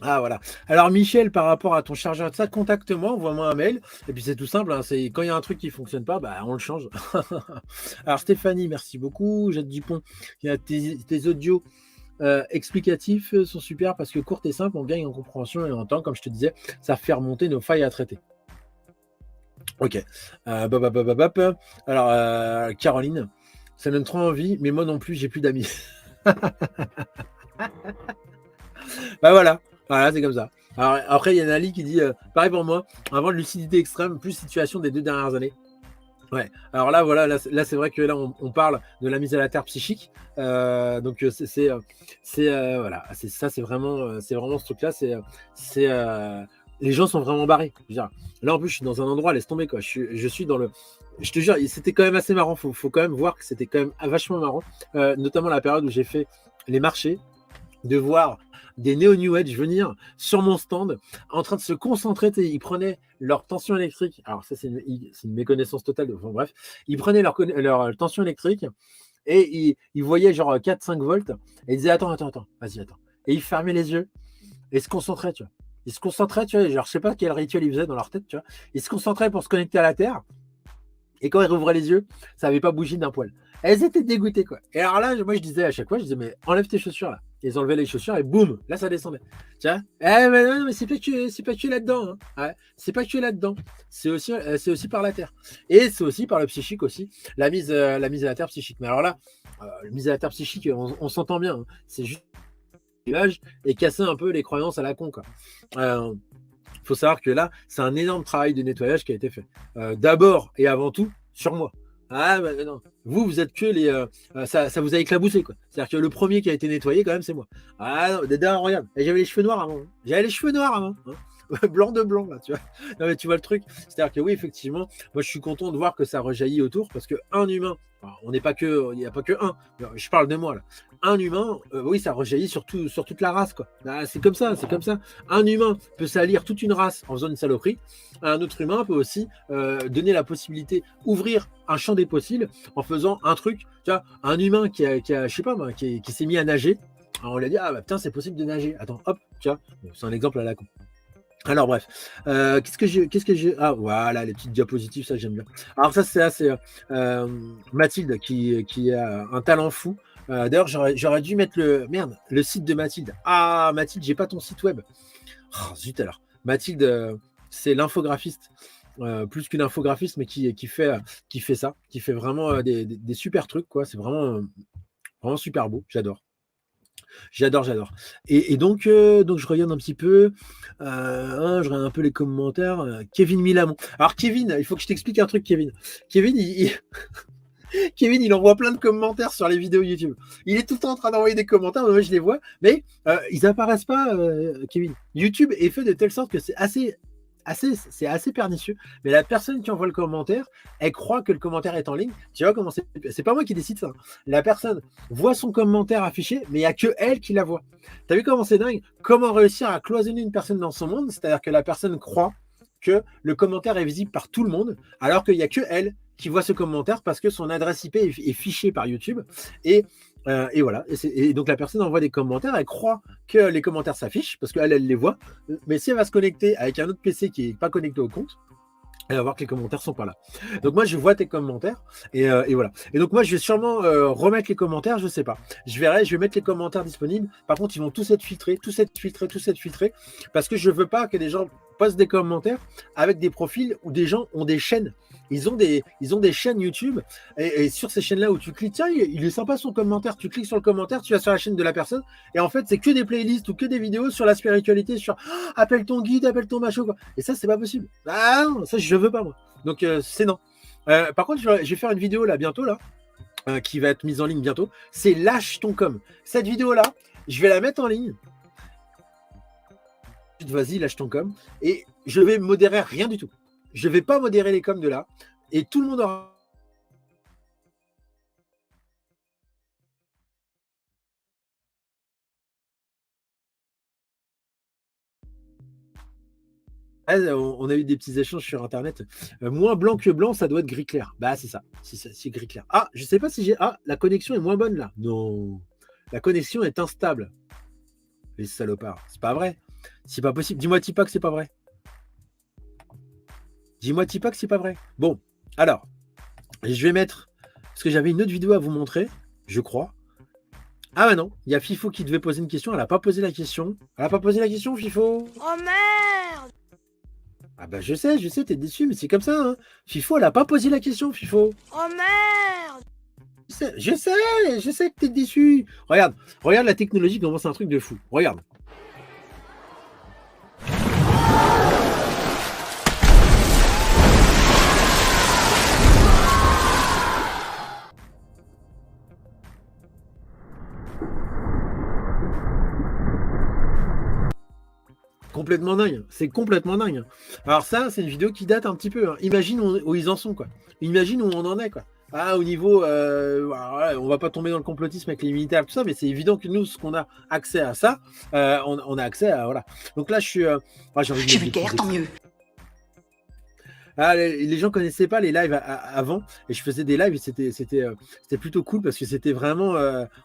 Ah voilà. Alors Michel, par rapport à ton chargeur de ça, contacte-moi, envoie-moi un mail. Et puis c'est tout simple, hein, c'est quand il y a un truc qui fonctionne pas, bah on le change. Alors Stéphanie, merci beaucoup. Jette Dupont, il y a tes audios explicatifs sont super parce que court et simple, on gagne en compréhension et en temps, comme je te disais, ça fait remonter nos failles à traiter. Ok. Alors Caroline, ça donne trop envie, mais moi non plus, j'ai plus d'amis. Bah voilà. Voilà, c'est comme ça. Alors, après, il y a Nali qui dit pareil pour moi, avant de lucidité extrême, plus situation des 2 dernières années. Ouais. Alors là, voilà, là c'est vrai que là, on parle de la mise à la terre psychique. Donc voilà, c'est ça, c'est vraiment ce truc-là. Les gens sont vraiment barrés. Je veux dire, là, en plus, je suis dans un endroit, laisse tomber quoi. Je suis dans le. Je te jure, c'était quand même assez marrant. Faut quand même voir que c'était quand même vachement marrant, notamment la période où j'ai fait les marchés, de voir des néo-new age venir sur mon stand en train de se concentrer. Ils prenaient leur tension électrique. Alors ça, c'est une méconnaissance totale. Enfin, bref, ils prenaient leur tension électrique et ils voyaient genre 4-5 volts et ils disaient attends, vas-y, attends. Et ils fermaient les yeux et se concentraient, tu vois. Ils se concentraient, tu vois. Genre, je sais pas quel rituel ils faisaient dans leur tête, tu vois. Ils se concentraient pour se connecter à la Terre. Et quand ils rouvraient les yeux, ça n'avait pas bougé d'un poil. Elles étaient dégoûtées, quoi. Et alors là, moi, je disais à chaque fois, mais enlève tes chaussures, là. Ils enlevaient les chaussures et boum, là, ça descendait. Tiens, mais non, mais c'est pas que tu es là-dedans. Hein. Ouais, c'est pas que tu es là-dedans. C'est aussi par la terre. Et c'est aussi par le psychique aussi, la mise à la terre psychique. Mais alors là, la mise à la terre psychique, on s'entend bien. Hein. C'est juste l'âge et casser un peu les croyances à la con, quoi. Faut savoir que là, c'est un énorme travail de nettoyage qui a été fait. D'abord et avant tout, sur moi. Ah, bah, non. Vous êtes que les. Ça vous a éclaboussé, quoi. C'est-à-dire que le premier qui a été nettoyé, quand même, c'est moi. Ah, non, d'ailleurs, regarde. Et j'avais les cheveux noirs avant. Hein. Blanc de blanc, là, tu vois. Non, mais tu vois le truc. C'est-à-dire que oui, effectivement, moi, je suis content de voir que ça rejaillit autour parce qu'un humain, on n'est pas que. Il n'y a pas que un. Je parle de moi, là. Un humain, oui, ça rejaillit sur toute la race, quoi. Ah, c'est comme ça. Un humain peut salir toute une race en faisant une saloperie. Un autre humain peut aussi donner la possibilité, ouvrir un champ des possibles en faisant un truc. Tu vois, un humain qui a je sais pas moi, qui s'est mis à nager. Alors on lui a dit ah bah putain c'est possible de nager. Attends hop, tu vois, c'est un exemple à la con. Alors bref, qu'est-ce que j'ai. Ah voilà les petites diapositives, ça j'aime bien. Alors ça c'est Mathilde qui a un talent fou. D'ailleurs j'aurais dû mettre le site de Mathilde. Ah Mathilde, j'ai pas ton site web. Oh, zut alors. Mathilde, c'est l'infographiste. Plus qu'une infographiste, mais qui fait ça, qui fait vraiment des super trucs, quoi. C'est vraiment super beau. J'adore. Et donc je regarde un petit peu, je regarde un peu les commentaires. Kevin Milamont. Alors Kevin, il faut que je t'explique un truc, Kevin. Kevin, Kevin, il envoie plein de commentaires sur les vidéos YouTube. Il est tout le temps en train d'envoyer des commentaires, moi je les vois, mais ils apparaissent pas, Kevin. YouTube est fait de telle sorte que c'est assez pernicieux, mais la personne qui envoie le commentaire, elle croit que le commentaire est en ligne. Tu vois comment c'est pas moi qui décide ça. La personne voit son commentaire affiché, mais il n'y a que elle qui la voit. T'as vu comment c'est dingue? Comment réussir à cloisonner une personne dans son monde? C'est-à-dire que la personne croit que le commentaire est visible par tout le monde, alors qu'il n'y a que elle qui voit ce commentaire parce que son adresse IP est fichée par YouTube. Et voilà. Et donc la personne envoie des commentaires, elle croit que les commentaires s'affichent parce qu'elle les voit. Mais si elle va se connecter avec un autre PC qui n'est pas connecté au compte, elle va voir que les commentaires sont pas là. Donc moi je vois tes commentaires et voilà. Et donc moi je vais sûrement remettre les commentaires, je sais pas. Je vais mettre les commentaires disponibles. Par contre ils vont tous être filtrés, parce que je veux pas que les gens postent des commentaires avec des profils où des gens ont des chaînes. Ils ont des chaînes YouTube et sur ces chaînes-là où tu cliques, tiens, il est sympa son commentaire, tu cliques sur le commentaire, tu vas sur la chaîne de la personne et en fait c'est que des playlists ou que des vidéos sur la spiritualité, sur appelle ton guide, appelle ton macho quoi. Et ça c'est pas possible. Ah non, ça je veux pas moi. Donc c'est non. Par contre je vais faire une vidéo là bientôt là qui va être mise en ligne bientôt. C'est lâche ton com. Cette vidéo là, je vais la mettre en ligne. Vas-y, lâche ton com. Et je vais modérer rien du tout. Je vais pas modérer les coms de là. Et tout le monde aura. On a eu des petits échanges sur Internet. Moins blanc que blanc, ça doit être gris clair. Bah, c'est ça. C'est gris clair. Ah, je sais pas si j'ai. Ah, la connexion est moins bonne là. Non. La connexion est instable. Les salopards. C'est pas vrai. C'est pas possible. Dis-moi, Tipa, que c'est pas vrai. Dis-moi, Tipa, que c'est pas vrai. Bon, alors, je vais mettre. Parce que j'avais une autre vidéo à vous montrer, je crois. Ah bah non, il y a Fifo qui devait poser une question. Elle n'a pas posé la question. Elle n'a pas posé la question, Fifo. Oh merde! Ah bah je sais, t'es déçu, mais c'est comme ça. Hein. Fifo, elle n'a pas posé la question, Fifo. Oh merde! Je sais que t'es déçu. Regarde la technologie, comment c'est un truc de fou. Regarde. Complètement dingue, c'est complètement dingue. Alors ça, c'est une vidéo qui date un petit peu. Hein. Imagine où ils en sont, quoi. Imagine où on en est, quoi. Ah, au niveau, on va pas tomber dans le complotisme avec les militaires, tout ça, mais c'est évident que nous, ce qu'on a accès à ça, on a accès à, voilà. Donc là, je suis... j'ai envie de Je vais guère, tant mieux. Ah, les gens connaissaient pas les lives avant, et je faisais des lives, et c'était plutôt cool, parce que c'était vraiment...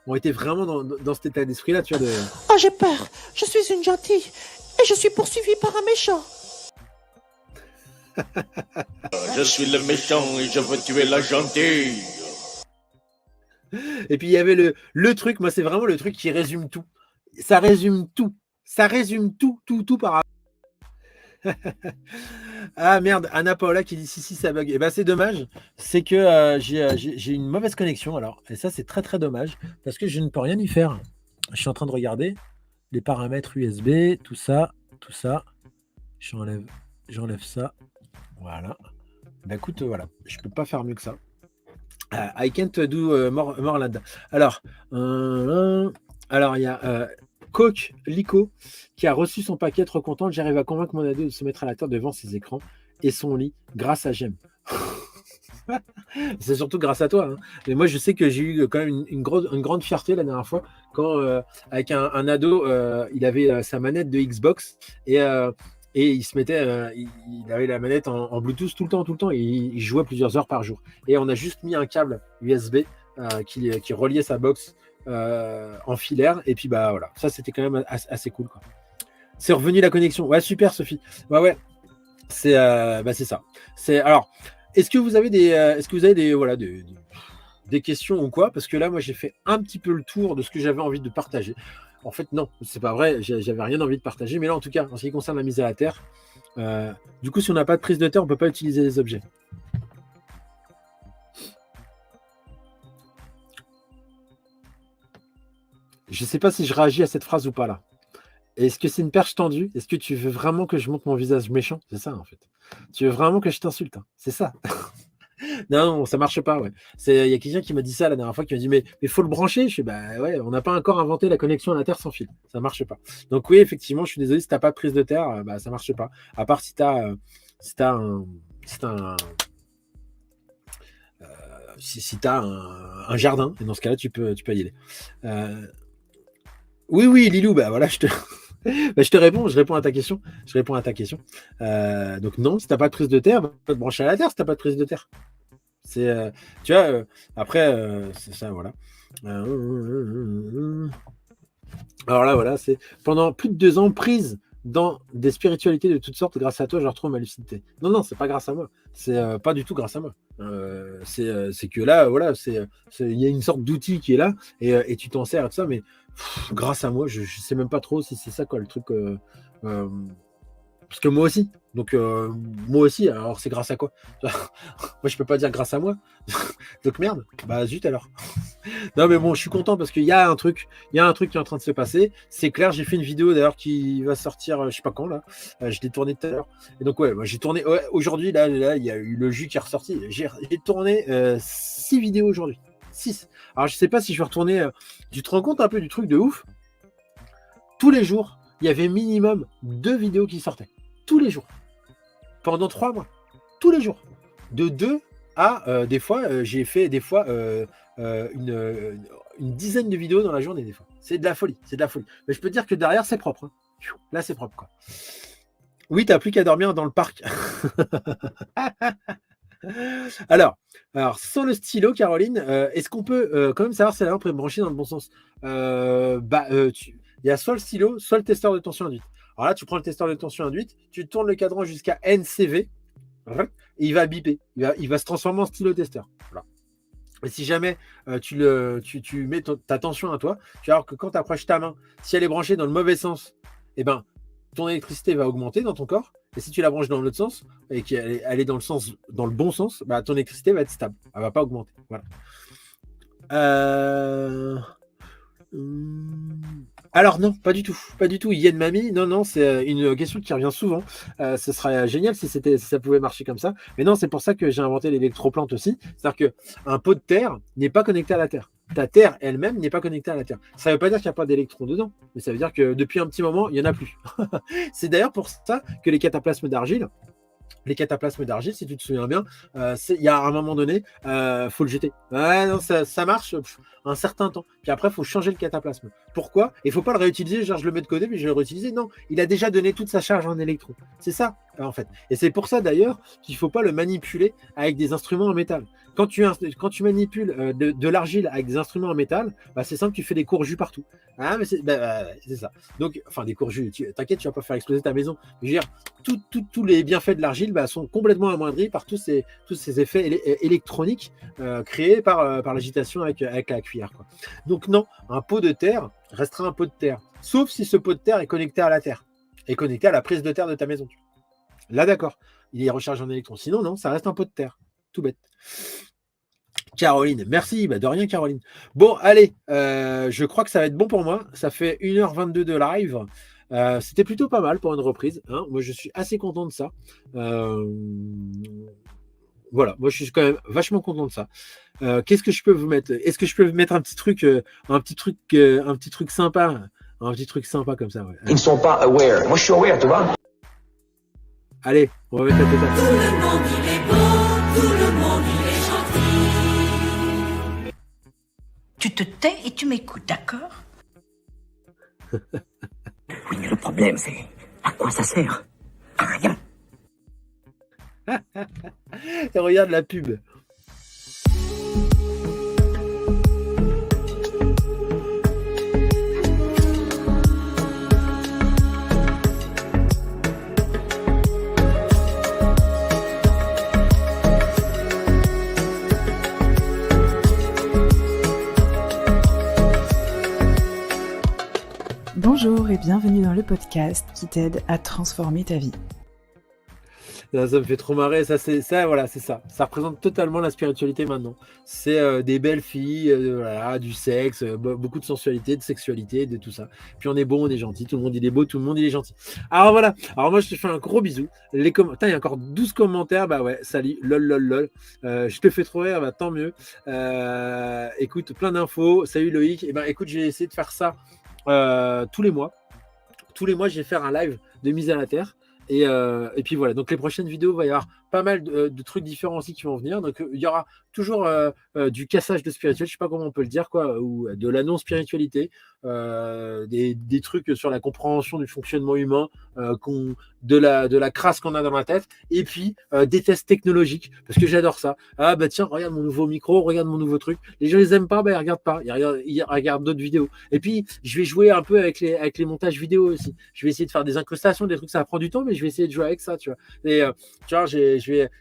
on était vraiment dans cet état d'esprit-là, tu vois. Oh, j'ai peur. Je suis une gentille. Et je suis poursuivi par un méchant. Je suis le méchant et je veux tuer la gentille. Et puis il y avait le truc, moi c'est vraiment le truc qui résume tout. Ça résume tout. Ça résume tout par Ah merde, Anna Paola qui dit si ça bug. Et ben c'est dommage, c'est que j'ai une mauvaise connexion alors. Et ça c'est très très dommage parce que je ne peux rien y faire. Je suis en train de regarder les paramètres USB, tout ça. J'enlève ça. Voilà. Bah écoute, voilà, je peux pas faire mieux que ça. I can't do more than that. Alors, il y a Coach Lico qui a reçu son paquet, trop contente. J'arrive à convaincre mon ado de se mettre à la terre devant ses écrans et son lit grâce à Gem. C'est surtout grâce à toi. Hein. Mais moi, je sais que j'ai eu quand même une grande fierté la dernière fois quand, avec un ado, il avait sa manette de Xbox et il se mettait, il avait la manette en Bluetooth tout le temps et il jouait plusieurs heures par jour. Et on a juste mis un câble USB qui reliait sa box en filaire. Et puis, bah voilà, ça c'était quand même assez cool. Quoi. C'est revenu la connexion. Ouais, super, Sophie. Ouais. C'est ça. Alors. Est-ce que vous avez des questions ou quoi? Parce que là, moi, j'ai fait un petit peu le tour de ce que j'avais envie de partager. En fait, non, c'est pas vrai. J'avais rien envie de partager. Mais là, en tout cas, en ce qui concerne la mise à la terre, du coup, si on n'a pas de prise de terre, on peut pas utiliser les objets. Je sais pas si je réagis à cette phrase ou pas là. Est-ce que c'est une perche tendue? Est-ce que tu veux vraiment que je montre mon visage méchant? C'est ça, en fait. Tu veux vraiment que je t'insulte? Hein, c'est ça. Non, ça marche pas, ouais. Il y a quelqu'un qui m'a dit ça la dernière fois, qui m'a dit, mais faut le brancher. Je suis, bah ouais, on n'a pas encore inventé la connexion à la Terre sans fil. Ça marche pas. Donc oui, effectivement, je suis désolé, si t'as pas de prise de terre, bah ça marche pas. À part si t'as un, si t'as un jardin, et dans ce cas-là, tu peux y aller. Oui, Lilou, bah voilà, je te réponds, je réponds à ta question. Donc non, si t'as pas de prise de terre, bah, pas te brancher à la terre si t'as pas de prise de terre. C'est, tu vois, après, c'est ça, voilà. Alors là, voilà, c'est pendant plus de 2 ans prise dans des spiritualités de toutes sortes. Grâce à toi, je retrouve ma lucidité. Non, c'est pas grâce à moi. C'est pas du tout grâce à moi. C'est que là, voilà, il y a une sorte d'outil qui est là et tu t'en sers et tout ça, mais grâce à moi, je sais même pas trop si c'est ça quoi le truc. Parce que moi aussi. Donc moi aussi, alors c'est grâce à quoi? Moi je peux pas dire grâce à moi. Donc merde, bah zut alors. Non mais bon, je suis content parce qu'il y a un truc qui est en train de se passer. C'est clair, j'ai fait une vidéo d'ailleurs qui va sortir, je sais pas quand là. Je l'ai tourné tout à l'heure. Et donc ouais, moi j'ai tourné aujourd'hui là, il y a eu le jus qui est ressorti. J'ai tourné 6 vidéos aujourd'hui. 6. Alors je sais pas si je vais retourner. Tu te rends compte un peu du truc de ouf? Tous les jours, il y avait minimum 2 vidéos qui sortaient. Tous les jours. Pendant 3 mois. Tous les jours. De 2 à des fois, j'ai fait des fois une dizaine de vidéos dans la journée des fois. C'est de la folie. Mais je peux te dire que derrière, c'est propre. Hein. Là, c'est propre, quoi. Oui, t'as plus qu'à dormir dans le parc. Alors, sans le stylo, Caroline, est-ce qu'on peut quand même savoir si la lampe est branchée dans le bon sens? Il y a soit le stylo, soit le testeur de tension induite. Alors là, tu prends le testeur de tension induite, tu tournes le cadran jusqu'à NCV, et il va biper. Il va se transformer en stylo testeur. Voilà. Et si jamais tu mets ta tension à toi, tu vas voir que quand tu approches ta main, si elle est branchée dans le mauvais sens, eh ben, ton électricité va augmenter dans ton corps. Et si tu la branches dans l'autre sens, et qu'elle est dans le bon sens, bah, ton électricité va être stable. Elle ne va pas augmenter. Voilà. Alors non, pas du tout. Yen Mamie, non, c'est une question qui revient souvent. Ce serait génial si ça pouvait marcher comme ça. Mais non, c'est pour ça que j'ai inventé l'électroplante aussi. C'est-à-dire qu'un pot de terre n'est pas connecté à la Terre. Ta Terre elle-même n'est pas connectée à la Terre. Ça ne veut pas dire qu'il n'y a pas d'électrons dedans, mais ça veut dire que depuis un petit moment, il n'y en a plus. C'est d'ailleurs pour ça que les cataplasmes d'argile, si tu te souviens bien, il y a un moment donné, faut le jeter. Ouais, non, ça marche un certain temps. Puis après, il faut changer le cataplasme. Pourquoi? Il ne faut pas le réutiliser, genre je le mets de côté, mais je vais le réutiliser. Non, il a déjà donné toute sa charge en électrons. C'est ça, en fait. Et c'est pour ça, d'ailleurs, qu'il ne faut pas le manipuler avec des instruments en métal. Quand tu manipules de l'argile avec des instruments en métal, bah, c'est simple, tu fais des courjus partout. Ah, mais c'est ça. Donc, enfin, des courjus, t'inquiète, tu vas pas faire exploser ta maison. Je veux dire, tous les bienfaits de l'argile sont complètement amoindris par tous ces effets électroniques créés par l'agitation avec la cuillère, quoi. Donc non, un pot de terre restera un pot de terre, sauf si ce pot de terre est connecté à la terre, est connecté à la prise de terre de ta maison. Là, d'accord, il est rechargé en électrons. Sinon, non, ça reste un pot de terre. Tout bête. Caroline, merci, de rien Caroline. Bon, allez, je crois que ça va être bon pour moi. Ça fait 1h22 de live. C'était plutôt pas mal pour une reprise. Hein. Moi, je suis assez content de ça. Voilà, moi, je suis quand même vachement content de ça. Qu'est-ce que je peux vous mettre? Est-ce que je peux vous mettre un petit truc sympa? Un petit truc sympa comme ça, ouais. Ils ne sont pas aware. Moi, je suis aware, tu vois. Allez, on va mettre la tête. Tout le monde, il est beau, tout le monde, il est gentil. Tu te tais et tu m'écoutes, d'accord? Oui, mais le problème, c'est à quoi ça sert? À rien. Et regarde la pub. Bonjour et bienvenue dans le podcast qui t'aide à transformer ta vie. Ça me fait trop marrer. Voilà, c'est ça. Ça représente totalement la spiritualité maintenant. C'est des belles filles, voilà, du sexe, beaucoup de sensualité, de sexualité, de tout ça. Puis on est bon, on est gentil. Tout le monde il est beau, tout le monde il est gentil. Alors voilà. Alors moi je te fais un gros bisou. Putain, il y a encore 12 commentaires. Bah ouais, salut, lol, lol, lol. Je te fais trop rire, bah tant mieux. Écoute, plein d'infos. Salut Loïc. Et ben écoute, j'ai essayé de faire ça tous les mois. Tous les mois, je vais faire un live de mise à la terre. Et puis voilà, donc les prochaines vidéos, il va y avoir pas mal de trucs différents aussi qui vont venir. Donc il y aura toujours du cassage de spirituel, je sais pas comment on peut le dire, quoi, ou de la non-spiritualité, des trucs sur la compréhension du fonctionnement humain, de la crasse qu'on a dans la tête, et puis des tests technologiques, parce que j'adore ça. Ah bah tiens, regarde mon nouveau micro, regarde mon nouveau truc. Les gens les aiment pas, bah ils regardent pas, ils regardent d'autres vidéos. Et puis je vais jouer un peu avec les montages vidéo aussi. Je vais essayer de faire des incrustations, des trucs, ça prend du temps, mais je vais essayer de jouer avec ça, tu vois. Et tu vois,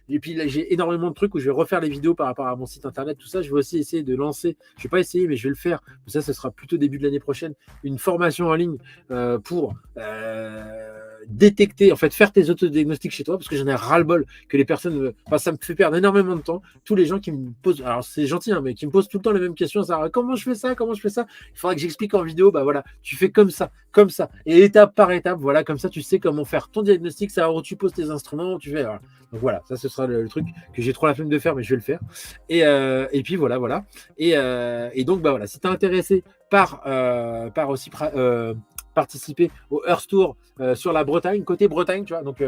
et puis là, j'ai énormément de trucs où je vais refaire les vidéos par rapport à mon site internet, tout ça. Je vais aussi essayer de lancer, je vais pas essayer, mais je vais le faire. Ça, ce sera plutôt début de l'année prochaine, une formation en ligne pour détecter, en fait, faire tes autodiagnostics chez toi, parce que j'en ai ras-le-bol que les personnes, enfin, ça me fait perdre énormément de temps. Tous les gens qui me posent, alors c'est gentil, hein, mais qui me posent tout le temps les mêmes questions, ça, comment je fais ça, comment je fais ça. Il faudra que j'explique en vidéo, bah voilà, tu fais comme ça, et étape par étape, voilà, comme ça, tu sais comment faire ton diagnostic, savoir où tu poses tes instruments, où tu fais, voilà. Donc voilà, ça ce sera le truc que j'ai trop la flemme de faire, mais je vais le faire. Et puis voilà. Et donc bah voilà, si tu es intéressé par aussi participer au Earth Tour sur la Bretagne, côté Bretagne, tu vois, donc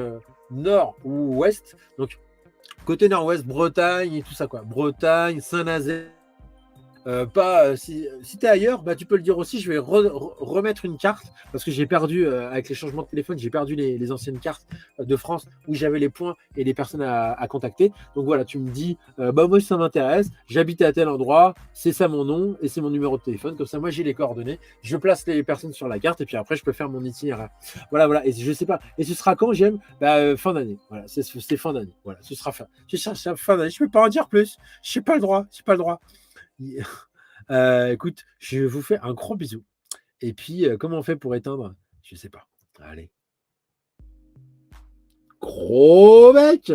nord ou ouest, donc côté nord-ouest, Bretagne et tout ça, quoi. Bretagne, Saint-Nazaire. Si tu es ailleurs, bah, tu peux le dire aussi. Je vais remettre une carte parce que j'ai perdu, avec les changements de téléphone, j'ai perdu les anciennes cartes de France où j'avais les points et les personnes à contacter. Donc voilà, tu me dis, bah, moi ça m'intéresse, j'habite à tel endroit, c'est ça mon nom et c'est mon numéro de téléphone. Comme ça, moi j'ai les coordonnées, je place les personnes sur la carte et puis après je peux faire mon itinéraire. Voilà. Et je sais pas. Et ce sera quand, j'aime fin d'année. Voilà, c'est fin d'année. Voilà, ce sera fin d'année. Je peux pas en dire plus. Je n'ai pas le droit. Écoute, je vous fais un gros bisou. Et puis, comment on fait pour éteindre? Je sais pas. Allez. Gros mec!